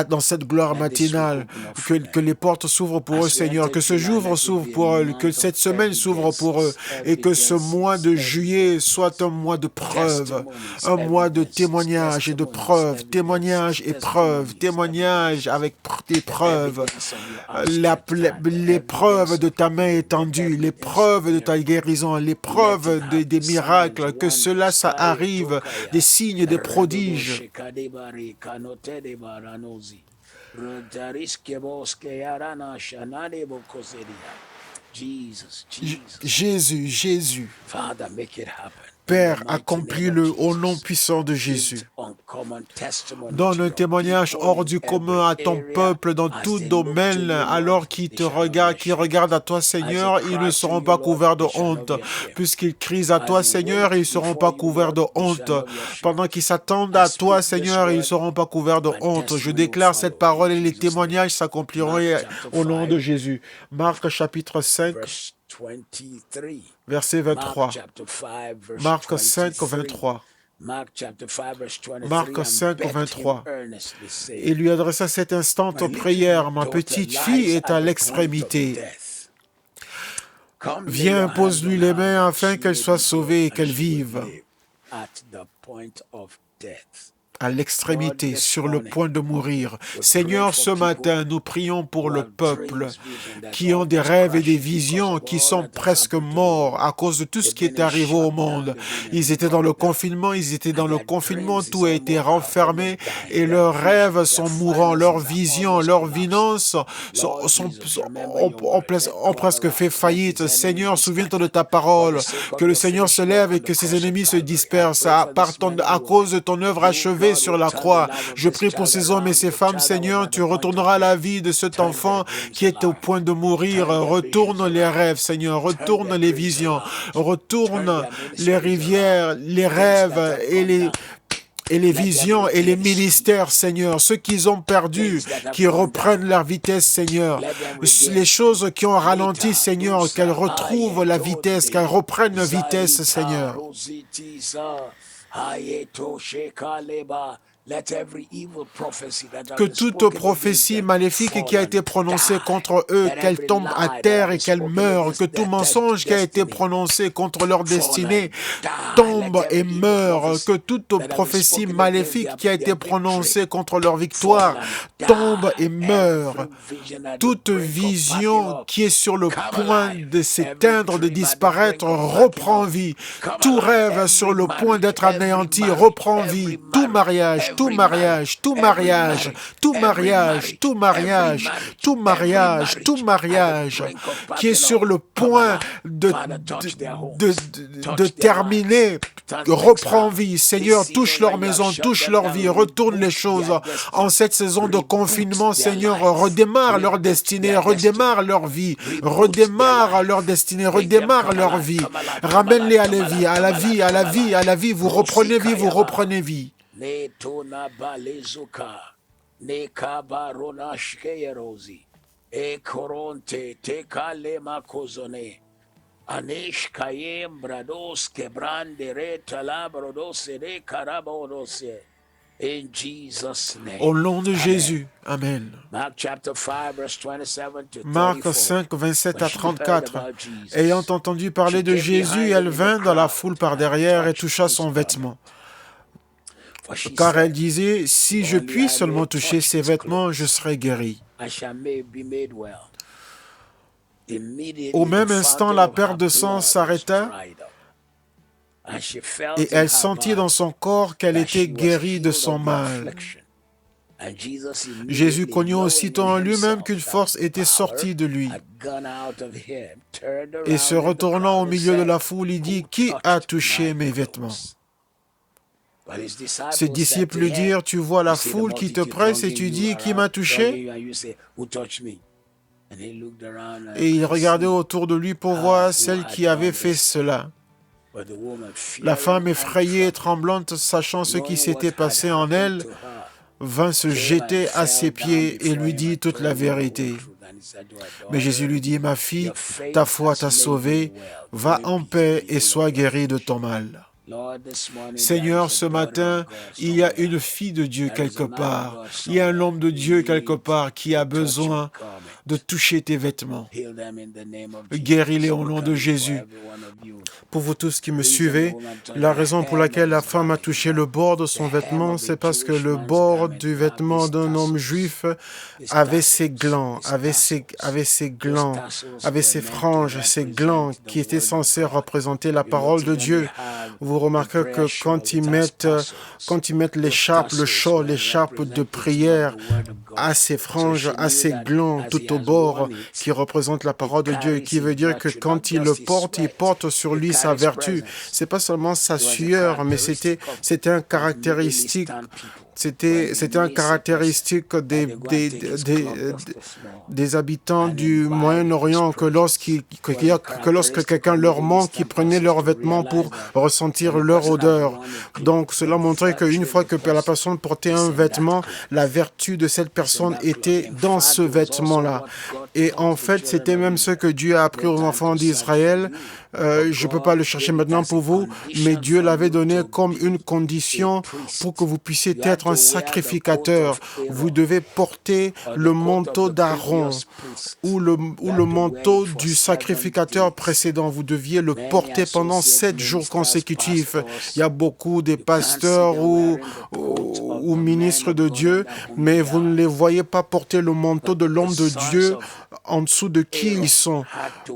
dans cette gloire matinale, que les portes s'ouvrent pour eux, Seigneur, que ce jour s'ouvre pour eux, que cette semaine s'ouvre pour eux, et que ce mois de juillet soit un mois de preuve, un mois de témoignage et de preuve, témoignage et preuve, témoignage avec des preuves, les preuves de ta main étendue, les preuves de ta guérison, les preuves des miracles, que cela, ça arrive, des signes, des prodiges. Jésus, Jésus. Père, accomplis-le au nom puissant de Jésus. Donne un témoignage hors du commun à ton peuple dans tout domaine, alors qu'ils te regardent, qui regardent à toi, Seigneur, ils ne seront pas couverts de honte. Puisqu'ils crient à toi, Seigneur, ils ne seront pas couverts de honte. Pendant qu'ils s'attendent à toi, Seigneur, ils ne seront pas couverts de honte. Je déclare cette parole et les témoignages s'accompliront au nom de Jésus. Marc chapitre 5. Verset 23. Marc 5, 23. Marc 5, 23. Il lui adressa cette instante prière. Ma petite fille est à l'extrémité. Viens, pose-lui les mains afin qu'elle soit sauvée et qu'elle vive. à l'extrémité, sur le point de mourir. Seigneur, ce matin, nous prions pour le peuple qui ont des rêves et des visions qui sont presque morts à cause de tout ce qui est arrivé au monde. Ils étaient dans le confinement, tout a été renfermé et leurs rêves sont mourants, leurs visions, leurs finances ont presque fait faillite. Seigneur, souviens-toi de ta parole, que le Seigneur se lève et que ses ennemis se dispersent à cause de ton œuvre achevée sur la croix. Je prie pour ces hommes et ces femmes, Seigneur, tu retourneras la vie de cet enfant qui est au point de mourir. Retourne les rêves, Seigneur, retourne les visions, retourne les rivières, les rêves et les visions et les ministères, Seigneur, ceux qu'ils ont perdus, qui reprennent leur vitesse, Seigneur. Les choses qui ont ralenti, Seigneur, qu'elles retrouvent la vitesse, qu'elles reprennent vitesse, Seigneur. Que toute prophétie maléfique qui a été prononcée contre eux, qu'elle tombe à terre et qu'elle meure. Que tout mensonge qui a été prononcé contre leur destinée tombe et meurt. Que toute prophétie maléfique qui a été prononcée contre leur victoire tombe et meurt. Toute vision qui est sur le point de s'éteindre, de disparaître, reprend vie. Tout rêve sur le point d'être anéanti, reprend vie. Tout mariage, qui est sur le point de terminer, reprend vie. Seigneur, touche leur maison, touche leur vie, retourne les choses. En cette saison de confinement, Seigneur, redémarre leur destinée, redémarre leur vie, redémarre leur destinée, redémarre leur vie. Ramène-les à la vie, à la vie, à la vie, à la vie. Vous reprenez vie, vous reprenez vie. Ne tona balezuka, ne kabarona shkeyerozi, e koronte te kalema kozone, anesh kayem brados kebrande re talabrodos de karabodose. In Jesus' name. Au nom de Jésus. Amen. Marc 5, 27 à 34. Ayant entendu parler de Jésus, elle vint dans la foule par derrière et toucha son vêtement. Car elle disait, si je puis seulement toucher ses vêtements, je serai guérie. Au même instant, la perte de sang s'arrêta et elle sentit dans son corps qu'elle était guérie de son mal. Jésus connut aussitôt en lui-même qu'une force était sortie de lui. Et se retournant au milieu de la foule, il dit, qui a touché mes vêtements? Ses disciples lui dirent, tu vois la foule qui te presse et tu dis, qui m'a touché? Et il regardait autour de lui pour voir celle qui avait fait cela. La femme effrayée et tremblante, sachant ce qui s'était passé en elle, vint se jeter à ses pieds et lui dit toute la vérité. Mais Jésus lui dit, ma fille, ta foi t'a sauvée, va en paix et sois guérie de ton mal. Seigneur, ce matin, il y a une fille de Dieu quelque part, il y a un homme de Dieu quelque part qui a besoin de toucher tes vêtements. Guéris-les au nom de Jésus. Pour vous tous qui me suivez, la raison pour laquelle la femme a touché le bord de son vêtement, c'est parce que le bord du vêtement d'un homme juif avait ses glands, avait ses franges, ses glands qui étaient censés représenter la parole de Dieu. Vous remarquez que quand ils mettent l'écharpe, le shawl, l'écharpe de prière à ses franges, à ses glands tout au bord, qui représente la parole de Dieu, qui veut dire que quand il le porte, il porte sur lui sa vertu. C'est pas seulement sa sueur, mais c'était un caractéristique. C'était un caractéristique des habitants du Moyen-Orient que lorsque quelqu'un leur manque, ils prenaient leurs vêtements pour ressentir leur odeur. Donc cela montrait qu'une fois que la personne portait un vêtement, la vertu de cette personne était dans ce vêtement-là. Et en fait, c'était même ce que Dieu a appris aux enfants d'Israël Je ne peux pas le chercher maintenant pour vous, mais Dieu l'avait donné comme une condition pour que vous puissiez être un sacrificateur. Vous devez porter le manteau d'Aaron ou le manteau du sacrificateur précédent. Vous deviez le porter pendant 7 jours consécutifs. Il y a beaucoup de pasteurs ou ministres de Dieu, mais vous ne les voyez pas porter le manteau de l'homme de Dieu en dessous de qui ils sont.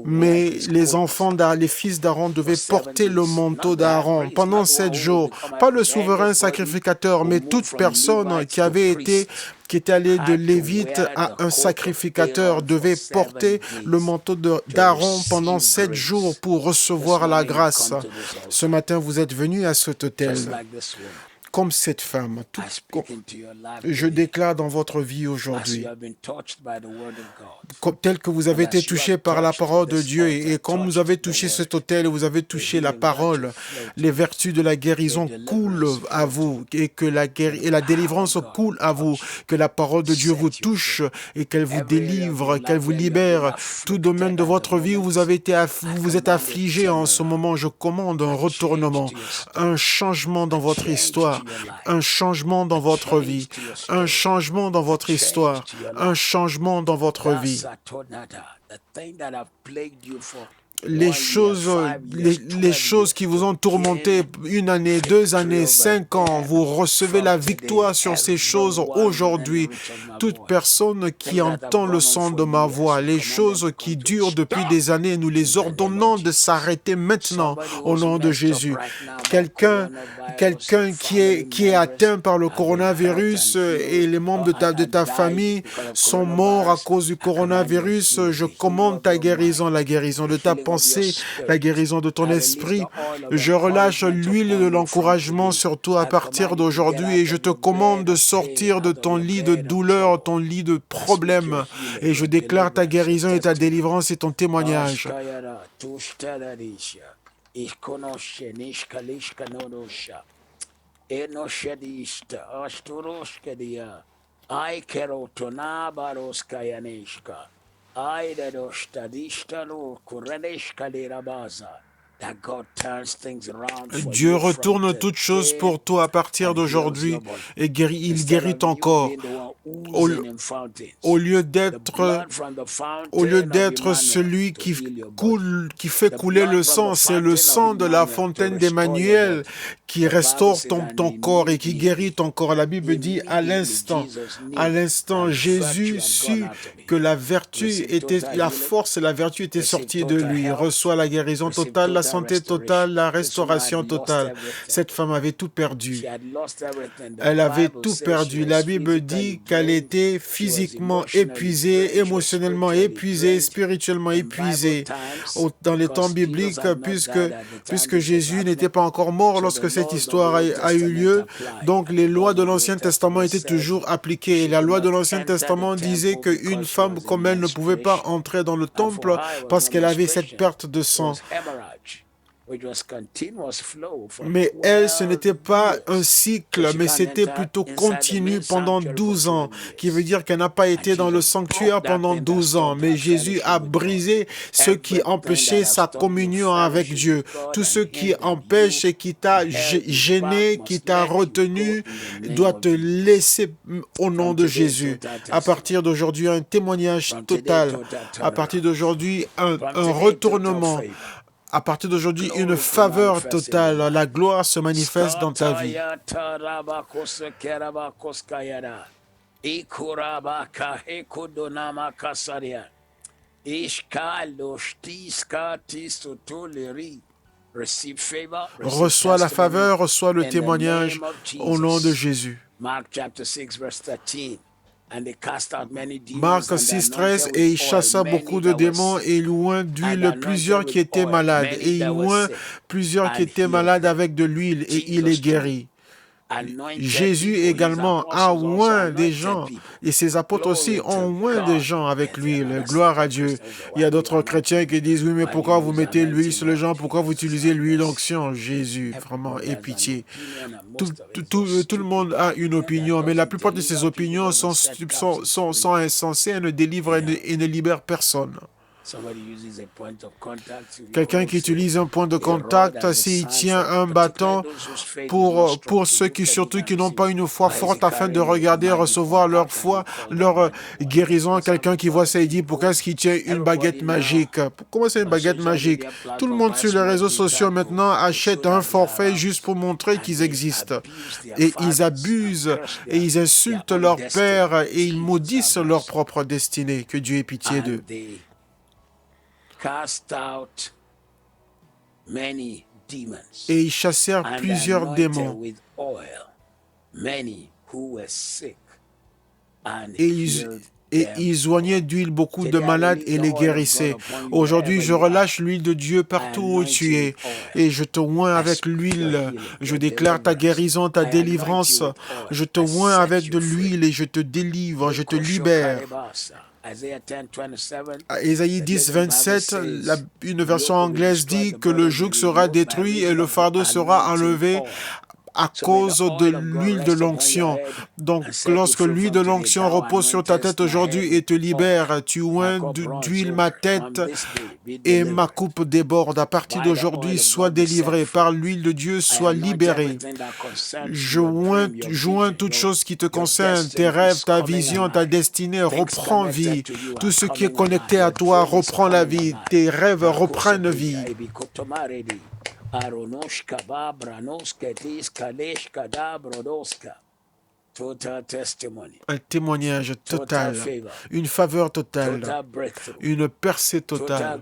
Mais les enfants, les fils d'Aaron devaient porter le manteau d'Aaron pendant 7 jours. Pas le souverain sacrificateur, mais toute personne qui était allée de Lévite à un sacrificateur devait porter le manteau d'Aaron pendant 7 jours pour recevoir la grâce. Ce matin, vous êtes venus à cet autel. Comme cette femme, je déclare dans votre vie aujourd'hui, tel que vous avez été touché par la parole de Dieu, et comme vous avez touché cet autel, vous avez touché la parole, les vertus de la guérison coulent à vous, et que la délivrance coule à vous, que la parole de Dieu vous touche, et qu'elle vous délivre, qu'elle vous libère. Tout domaine de votre vie où vous êtes affligé en ce moment, je commande un retournement, un changement dans votre histoire, un changement dans votre vie, un changement dans votre histoire, un changement dans votre vie. Les choses qui vous ont tourmenté 1 année, 2 années, 5 ans, vous recevez la victoire sur ces choses aujourd'hui. Toute personne qui entend le son de ma voix, les choses qui durent depuis des années, nous les ordonnons de s'arrêter maintenant au nom de Jésus. Quelqu'un qui est atteint par le coronavirus et les membres de ta famille sont morts à cause du coronavirus, je commande ta guérison, la guérison de ta pensée, la guérison de ton esprit. Je relâche l'huile de l'encouragement sur toi à partir d'aujourd'hui et je te commande de sortir de ton lit de douleur, ton lit de problème. Et je déclare ta guérison et ta délivrance et ton témoignage. Dieu retourne toutes choses pour toi à partir d'aujourd'hui et il guérit ton corps. Au lieu d'être celui qui fait couler le sang, c'est le sang de la fontaine d'Emmanuel qui restaure ton corps et qui guérit ton corps. La Bible dit à l'instant, Jésus sut que la force et la vertu étaient sorties de lui. Reçoit la guérison totale, la santé totale, la restauration totale. Cette femme avait tout perdu. Elle avait tout perdu. La Bible dit qu'elle était physiquement épuisée, émotionnellement épuisée, spirituellement épuisée. Dans les temps bibliques, puisque Jésus n'était pas encore mort lorsque cette histoire a eu lieu, donc les lois de l'Ancien Testament étaient toujours appliquées. Et la loi de l'Ancien Testament disait qu'une femme comme elle ne pouvait pas entrer dans le temple parce qu'elle avait cette perte de sang. Mais elle, ce n'était pas un cycle, mais c'était plutôt continu pendant 12 ans, qui veut dire qu'elle n'a pas été dans le sanctuaire pendant 12 ans. Mais Jésus a brisé ce qui empêchait sa communion avec Dieu. Tout ce qui empêche et qui t'a gêné, qui t'a retenu, doit te laisser au nom de Jésus. À partir d'aujourd'hui, un témoignage total. À partir d'aujourd'hui, un retournement. À partir d'aujourd'hui, une faveur totale. La gloire se manifeste dans ta vie. Reçois la faveur, reçois le témoignage au nom de Jésus. Marc 6,13, et il chassa beaucoup de démons et il oint d'huile plusieurs qui étaient malades. Et il oint plusieurs qui étaient malades avec de l'huile et il est guéri. Jésus également a oint des gens et ses apôtres aussi ont oint des gens avec l'huile. Gloire à Dieu. Il y a d'autres chrétiens qui disent, oui, mais pourquoi vous mettez l'huile sur les gens? Pourquoi vous utilisez l'huile d'onction? Jésus, vraiment, aie pitié. Tout le monde a une opinion, mais la plupart de ces opinions sont insensées et ne délivrent et ne libèrent personne. Quelqu'un qui utilise un point de contact, s'il tient un bâton pour ceux qui, surtout qui n'ont pas une foi forte, afin de regarder, recevoir leur foi, leur guérison. Quelqu'un qui voit ça et dit, pourquoi est-ce qu'il tient une baguette magique? Comment c'est une baguette magique? Tout le monde sur les réseaux sociaux maintenant achète un forfait juste pour montrer qu'ils existent. Et ils abusent et ils insultent leur père et ils maudissent leur propre destinée. Que Dieu ait pitié d'eux. Et ils chassèrent plusieurs démons. Et ils oignaient d'huile beaucoup de malades et les guérissaient. Aujourd'hui, je relâche l'huile de Dieu partout où tu es. Et je te oins avec l'huile. Je déclare ta guérison, ta délivrance. Je te oins avec de l'huile et je te délivre, je te libère. Ésaïe 10, 27, une version anglaise dit que le joug sera détruit et le fardeau sera enlevé à cause de l'huile de l'onction. Donc, lorsque l'huile de l'onction repose sur ta tête aujourd'hui et te libère, tu oins d'huile ma tête et ma coupe déborde. À partir d'aujourd'hui, sois délivré. Par l'huile de Dieu, sois libéré. Joins toutes choses qui te concernent, tes rêves, ta vision, ta destinée, reprends vie. Tout ce qui est connecté à toi reprend la vie. Tes rêves reprennent vie. Un témoignage total, une faveur totale, une percée totale,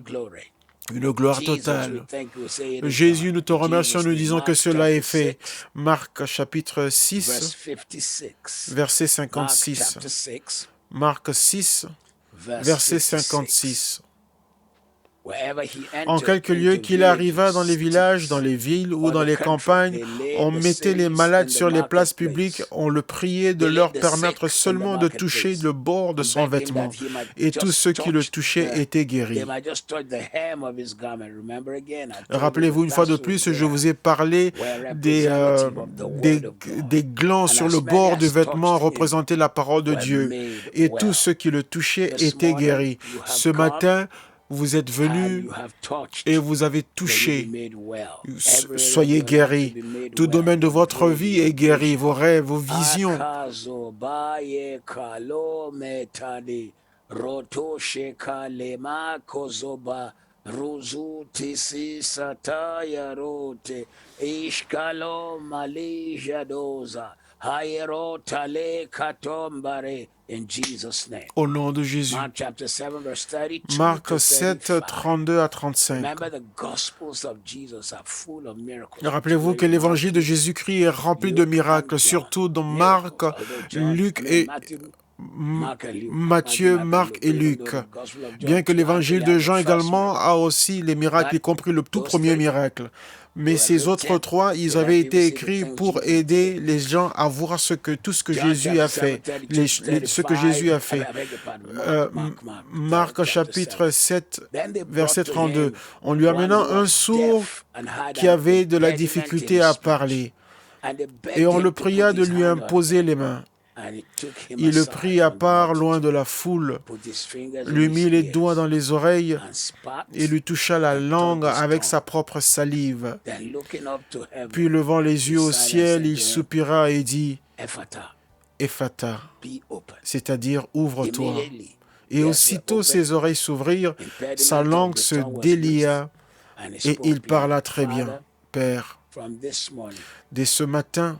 une gloire totale. Jésus, nous te remercions, nous disons que cela est fait. Marc chapitre 6, verset 56. Marc 6, verset 56. En quelque lieu qu'il arriva dans les villages, dans les villes ou dans les campagnes, on mettait les malades sur les places publiques, on le priait de leur permettre seulement de toucher le bord de son vêtement. Et tous ceux qui le touchaient étaient guéris. Rappelez-vous une fois de plus, je vous ai parlé des glands sur le bord du vêtement représentaient la parole de Dieu. Et tous ceux qui le touchaient étaient guéris. Ce matin, vous êtes venus et vous avez touché. Soyez guéris. Tout domaine de votre vie est guéri. Vos rêves, vos visions. Au nom de Jésus. Marc 7, 32 à 35. Rappelez-vous que l'évangile de Jésus-Christ est rempli de miracles, surtout dans Marc, Luc et Matthieu, Marc et Luc. Bien que l'évangile de Jean également a aussi les miracles, y compris le tout premier miracle. Mais ces autres trois, ils avaient été écrits pour aider les gens à voir tout ce que Jésus a fait. Ce que Jésus a fait. Marc chapitre 7, verset 32. On lui amena un sourd qui avait de la difficulté à parler. Et on le pria de lui imposer les mains. Il le prit à part, loin de la foule, lui mit les doigts dans les oreilles et lui toucha la langue avec sa propre salive. Puis, levant les yeux au ciel, il soupira et dit « Ephata », c'est-à-dire « ouvre-toi ». Et aussitôt ses oreilles s'ouvrirent, sa langue se délia et il parla très bien. Père, dès ce matin,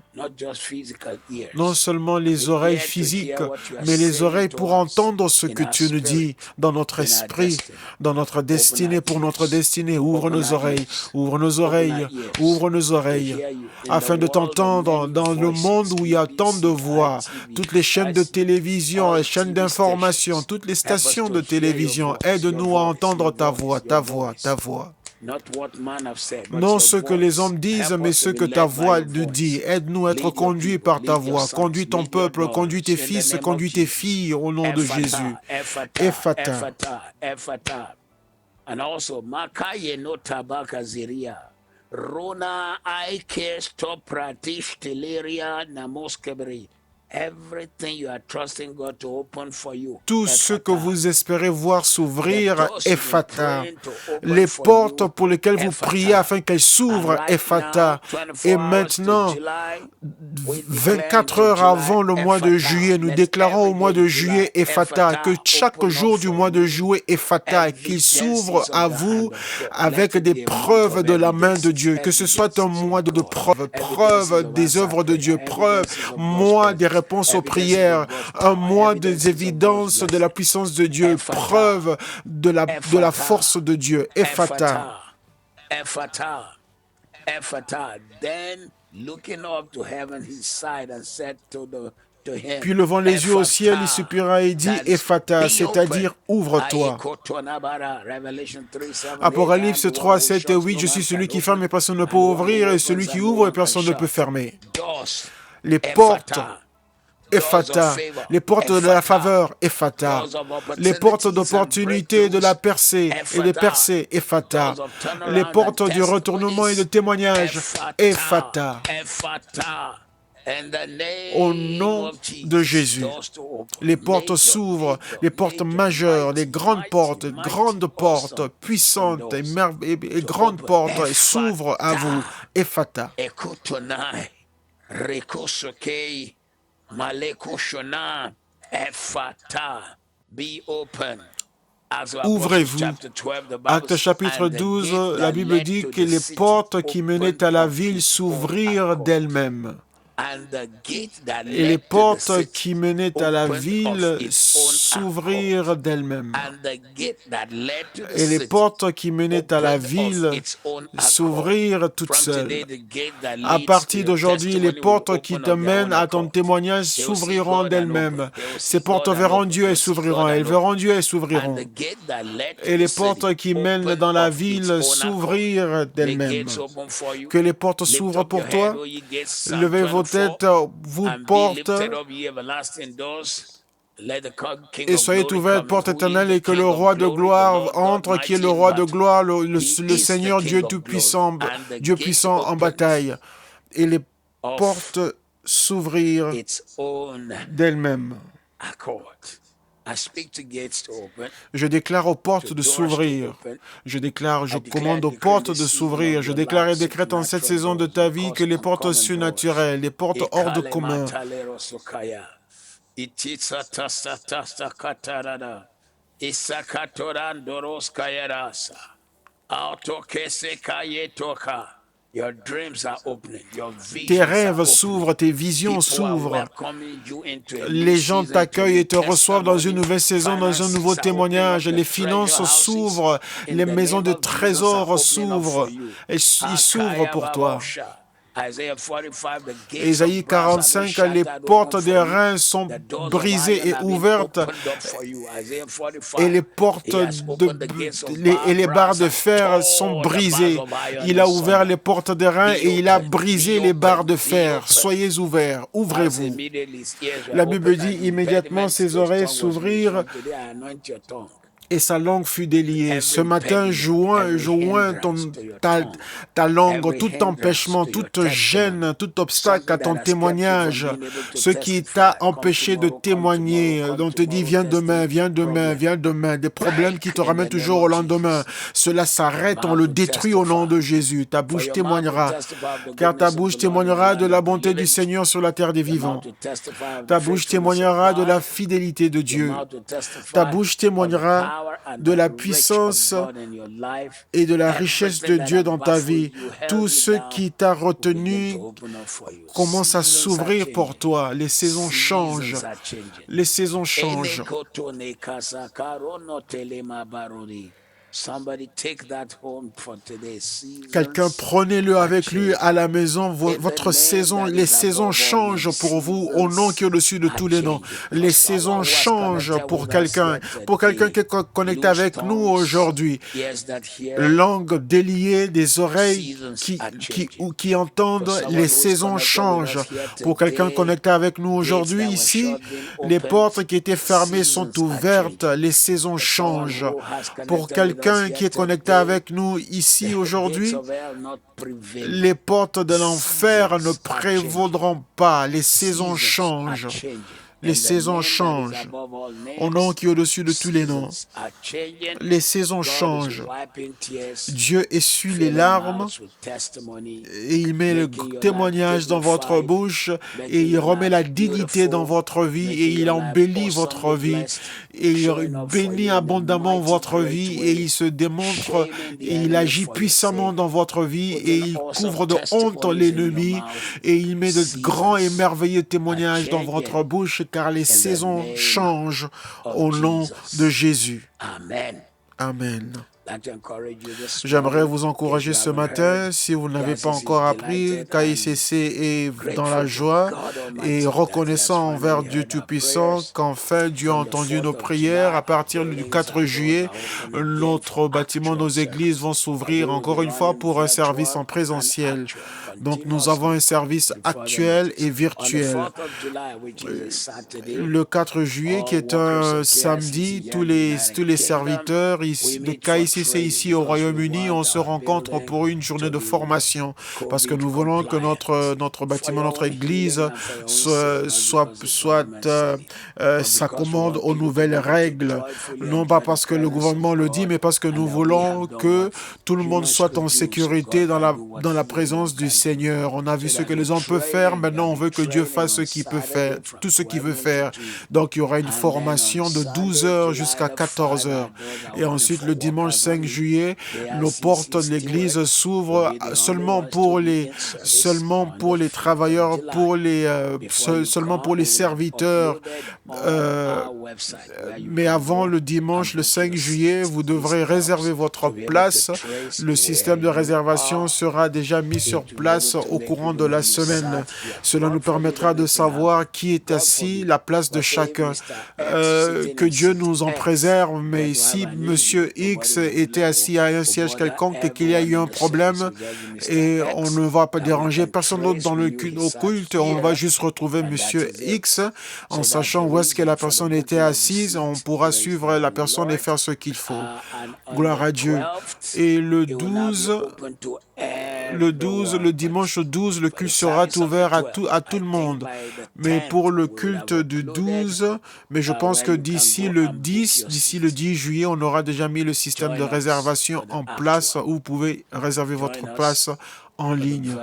non seulement les oreilles physiques, mais les oreilles pour entendre ce que tu nous dis dans notre esprit, dans notre destinée, pour notre destinée. Ouvre nos oreilles, ouvre nos oreilles, ouvre nos oreilles, afin de t'entendre dans le monde où il y a tant de voix, toutes les chaînes de télévision, les chaînes d'information, toutes les stations de télévision. Aide-nous à entendre ta voix, ta voix, ta voix. Non ce que les hommes disent, mais ce que ta voix nous dit. Aide-nous à être conduits par ta voix. Conduis ton peuple, conduis tes fils, conduis tes filles au nom de Jésus. Ephata. And also, Makaye no tabaka ziria. Rona aike stop pratish teleria namoskebri. Tout ce que vous espérez voir s'ouvrir, Ephata. Les portes pour lesquelles vous priez afin qu'elles s'ouvrent, Ephata. Et maintenant, 24 heures avant le mois de juillet, nous déclarons au mois de juillet, Ephata, que chaque jour du mois de juillet, Ephata, qu'il s'ouvre à vous avec des preuves de la main de Dieu. Que ce soit un mois de preuves, preuves des œuvres de Dieu, preuves, mois des réponses aux prières, un mois des évidences de la puissance de Dieu, preuve de la force de Dieu. Ephata. Ephata. Ephata. Then looking up to heaven, he sighed and said to him, puis levant les yeux au ciel, il soupira et dit, Ephata, c'est-à-dire ouvre-toi. Apocalypse 3, 7 et 8, je suis celui qui ferme et personne ne peut ouvrir, et celui qui ouvre et personne ne peut fermer. Les portes, Ephata, les portes de la faveur, Ephata, les portes d'opportunité, de la percée et des percées, Ephata, les portes du retournement et de témoignage, Ephata. Au nom de Jésus, les portes s'ouvrent, les portes majeures, les grandes portes puissantes et grandes portes s'ouvrent à vous, Ephata. Ouvrez-vous. Acte chapitre 12, la Bible dit que les portes qui menaient à la ville s'ouvrirent d'elles-mêmes. Et les portes qui menaient à la ville s'ouvrirent d'elles-mêmes. Et les portes qui menaient à la ville s'ouvrirent toutes seules. À partir d'aujourd'hui, les portes qui te mènent à ton témoignage s'ouvriront d'elles-mêmes. Ces portes verront Dieu et s'ouvriront. Elles verront Dieu et s'ouvriront. Et les portes qui mènent dans la ville s'ouvrirent d'elles-mêmes. Que les portes s'ouvrent pour toi. Levez vos têtes, vous portes, et soyez ouvertes, porte éternelle, et que le roi de gloire entre, qui est le roi de gloire, le Seigneur Dieu Tout-Puissant, Dieu puissant en bataille. Et les portes s'ouvrirent d'elles-mêmes. Je déclare aux portes de s'ouvrir. Je commande aux portes de s'ouvrir. Je déclare et décrète en cette saison de ta vie que les portes surnaturelles, les portes hors de commun, tes rêves s'ouvrent, tes visions s'ouvrent. Les gens t'accueillent et te reçoivent dans une nouvelle saison, dans un nouveau témoignage. Les finances s'ouvrent, les maisons de trésors s'ouvrent. Et ils s'ouvrent pour toi. Ésaïe 45, les portes des reins sont brisées et ouvertes, et les portes et les barres de fer sont brisées. Il a ouvert les portes des reins et il a brisé les barres de fer. Soyez ouverts, ouvrez-vous. La Bible dit immédiatement ses oreilles s'ouvrirent et sa langue fut déliée. Ce matin, joins ta langue, tout empêchement, toute gêne, tout obstacle à ton témoignage, ce qui t'a empêché de témoigner. On te dit, viens demain, viens demain, viens demain. Des problèmes qui te ramènent toujours au lendemain. Cela s'arrête, on le détruit au nom de Jésus. Ta bouche témoignera, car ta bouche témoignera de la bonté du Seigneur sur la terre des vivants. Ta bouche témoignera de la fidélité de Dieu. Ta bouche témoignera de la puissance et de la richesse de Dieu dans ta vie. Tout ce qui t'a retenu commence à s'ouvrir pour toi. Les saisons changent. Les saisons changent. Quelqu'un, prenez-le avec lui à la maison. Votre saison, les saisons changent pour vous au nom qui est au-dessus de tous les noms. Les saisons changent pour quelqu'un qui est connecté avec nous aujourd'hui. Langue déliée, des oreilles qui entendent, les saisons changent. Pour quelqu'un connecté avec nous aujourd'hui ici, les portes qui étaient fermées sont ouvertes. Les saisons changent. Pour quelqu'un quelqu'un qui est connecté avec nous ici aujourd'hui, les portes de l'enfer ne prévaudront pas. Les saisons changent. Les saisons changent. Au nom qui est au-dessus de tous les noms. Les saisons changent. Dieu essuie les larmes et il met le témoignage dans votre bouche et il remet la dignité dans votre vie et il embellit votre vie et il bénit abondamment votre vie et il se démontre et il agit puissamment dans votre vie et il couvre de honte l'ennemi et il met de grands et merveilleux témoignages dans votre bouche car les saisons changent au nom de Jésus. Amen. J'aimerais vous encourager ce matin, si vous n'avez pas encore appris, KICC est dans la joie et reconnaissant envers Dieu Tout-Puissant qu'enfin Dieu a entendu nos prières. À partir du 4 juillet, notre bâtiment, nos églises vont s'ouvrir encore une fois pour un service en présentiel. Donc nous avons un service actuel et virtuel. Le 4 juillet, qui est un samedi, tous les serviteurs de KICC ici au Royaume-Uni, on se rencontre pour une journée de formation parce que nous voulons que notre bâtiment, notre église s'accommode aux nouvelles règles. Non pas parce que le gouvernement le dit, mais parce que nous voulons que tout le monde soit en sécurité dans la présence du Seigneur. On a vu ce que les hommes peuvent faire, maintenant on veut que Dieu fasse ce qu'il peut faire, tout ce qu'il veut faire. Donc il y aura une formation de 12 heures jusqu'à 14 heures. Et ensuite le dimanche 5 juillet, nos portes de l'église s'ouvrent seulement pour les travailleurs, seulement pour les serviteurs. Mais avant le dimanche, le 5 juillet, vous devrez réserver votre place. Le système de réservation sera déjà mis sur place au courant de la semaine. Cela nous permettra de savoir qui est assis, la place de chacun. Que Dieu nous en préserve, mais si Monsieur X était assis à un siège quelconque et qu'il y a eu un problème et on ne va pas déranger personne d'autre dans le culte, on va juste retrouver Monsieur X en sachant où est-ce que la personne était assise, on pourra suivre la personne et faire ce qu'il faut. Gloire à Dieu. Et le dimanche 12, le culte sera ouvert à tout le monde. Mais pour le culte du 12, mais je pense que d'ici le 10 juillet, on aura déjà mis le système de réservation en place où vous pouvez réserver votre place en ligne.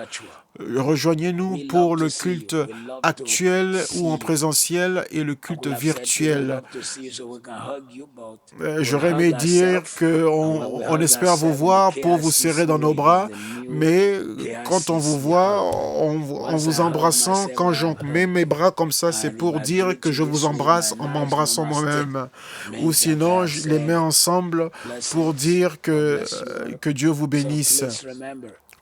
Rejoignez-nous pour le culte actuel ou en présentiel et le culte virtuel. J'aurais aimé dire qu'on espère vous voir pour vous serrer dans nos bras, mais quand on vous voit, en vous embrassant, quand je mets mes bras comme ça, c'est pour dire que je vous embrasse en m'embrassant moi-même. Ou sinon, je les mets ensemble pour dire que Dieu vous bénisse.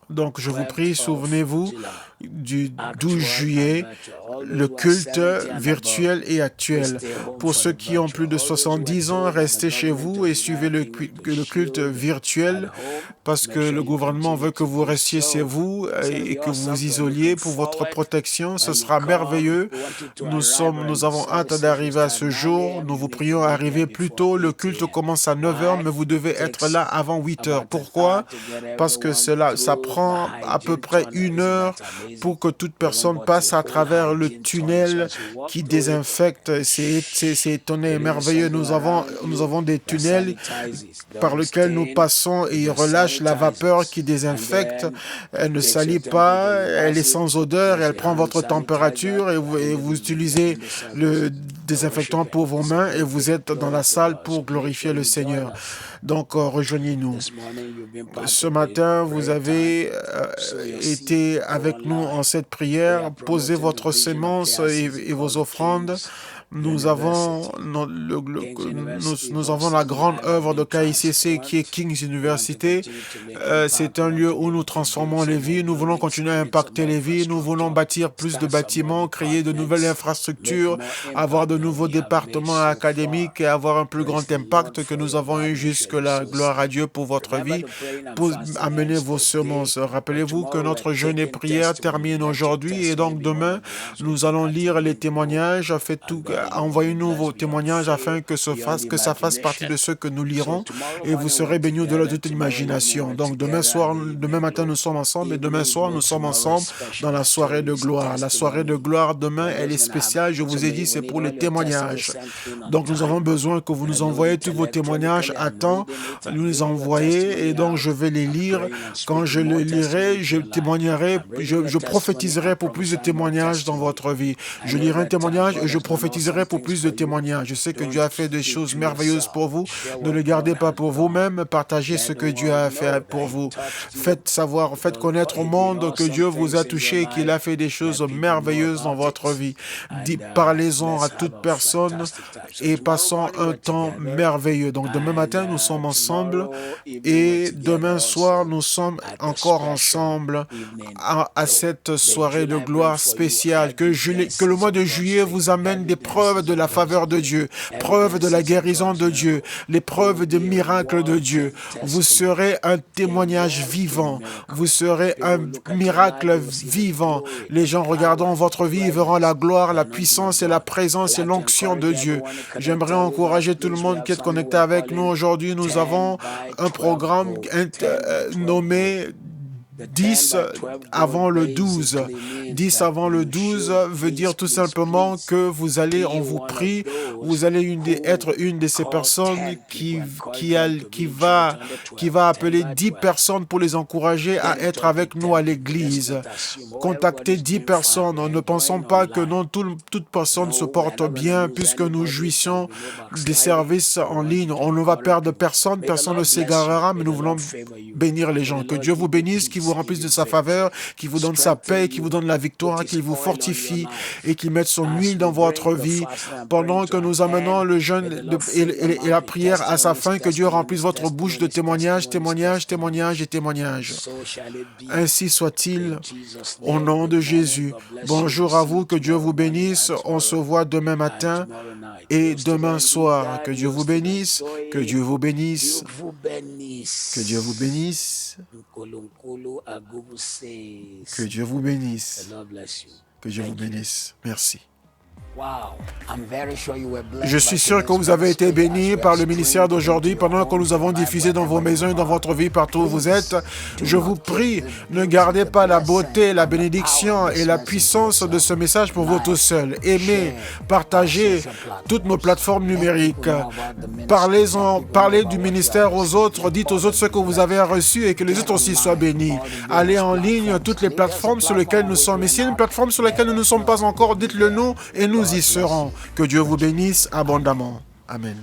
Donc, je vous prie, souvenez-vous du 12 juillet, le culte virtuel et actuel. Pour ceux qui ont plus de 70 ans, restez chez vous et suivez le culte virtuel parce que le gouvernement veut que vous restiez chez vous et que vous vous isoliez pour votre protection. Ce sera merveilleux. Nous avons hâte d'arriver à ce jour. Nous vous prions d'arriver plus tôt. Le culte commence à 9 h, mais vous devez être là avant 8 h. Pourquoi? Parce que ça prend à peu près 1 heure pour que toute personne passe à travers le tunnel qui désinfecte. C'est étonnant et merveilleux. Nous avons des tunnels par lesquels nous passons et ils relâchent la vapeur qui désinfecte. Elle ne salit pas, elle est sans odeur, elle prend votre température et vous utilisez le désinfectant pour vos mains et vous êtes dans la salle pour glorifier le Seigneur. Donc, rejoignez-nous. Ce matin, vous avez été avec nous en cette prière. Posez votre sémence et vos offrandes. Nous avons la grande œuvre de KICC qui est King's University. C'est un lieu où nous transformons les vies. Nous voulons continuer à impacter les vies. Nous voulons bâtir plus de bâtiments, créer de nouvelles infrastructures, avoir de nouveaux départements académiques et avoir un plus grand impact que nous avons eu jusque-là. Gloire à Dieu pour votre vie. Amenez vos semences. Rappelez-vous que notre jeûne et prière termine aujourd'hui et donc demain, nous allons lire les témoignages. envoyez-nous vos témoignages afin que ça fasse partie de ceux que nous lirons et vous serez bénis au-delà de toute imagination. Donc demain matin, nous sommes ensemble et demain soir, nous sommes ensemble dans la soirée de gloire. La soirée de gloire demain, elle est spéciale. Je vous ai dit, c'est pour les témoignages. Donc nous avons besoin que vous nous envoyez tous vos témoignages à temps. Nous les envoyez et donc je vais les lire. Quand je les lirai, je témoignerai, je prophétiserai pour plus de témoignages dans votre vie. Je lirai un témoignage et je prophétiserai pour plus de témoignages. Je sais que Dieu a fait des choses merveilleuses pour vous. Ne le gardez pas pour vous-même. Partagez ce que Dieu a fait pour vous. Faites connaître au monde que Dieu vous a touché et qu'il a fait des choses merveilleuses dans votre vie. Parlez-en à toute personne et passons un temps merveilleux. Donc demain matin, nous sommes ensemble et demain soir, nous sommes encore ensemble à cette soirée de gloire spéciale. Que le mois de juillet vous amène des preuves de la faveur de Dieu, preuves de la guérison de Dieu, les preuves des miracles de Dieu. Vous serez un témoignage vivant. Vous serez un miracle vivant. Les gens regardant votre vie verront la gloire, la puissance et la présence et l'onction de Dieu. J'aimerais encourager tout le monde qui est connecté avec nous aujourd'hui. Nous avons un programme nommé 10 avant le 12. 10 avant le 12 veut dire tout simplement que vous allez, on vous prie, vous allez être une de ces personnes qui va appeler 10 personnes pour les encourager à être avec nous à l'église. Contactez 10 personnes. Ne pensons pas que toute personne se porte bien puisque nous jouissons des services en ligne. On ne va perdre personne, personne ne s'égarera, mais nous voulons bénir les gens. Que Dieu vous bénisse, qu'il vous remplisse de sa faveur, qu'il vous donne sa paix, qu'il vous donne la victoire, qu'il vous fortifie et qu'il mette son huile dans votre vie. Pendant que nous amenons le jeûne et la prière à sa fin, que Dieu remplisse votre bouche de témoignages, témoignages, témoignages et témoignages. Ainsi soit-il, au nom de Jésus. Bonjour à vous, que Dieu vous bénisse. On se voit demain matin et demain soir. Que Dieu vous bénisse, que Dieu vous bénisse, que Dieu vous bénisse, que Dieu vous bénisse, que Dieu vous bénisse. Merci. Je suis sûr que vous avez été bénis par le ministère d'aujourd'hui pendant que nous avons diffusé dans vos maisons et dans votre vie partout où vous êtes. Je vous prie, ne gardez pas la beauté, la bénédiction et la puissance de ce message pour vous tout seuls. Aimez, partagez toutes nos plateformes numériques. Parlez du ministère aux autres, dites aux autres ce que vous avez reçu et que les autres aussi soient bénis. Allez en ligne, toutes les plateformes sur lesquelles nous sommes. Et s'il y a une plateforme sur laquelle nous ne sommes pas encore, dites-le nous et nous y serons. Que Dieu vous bénisse abondamment. Amen.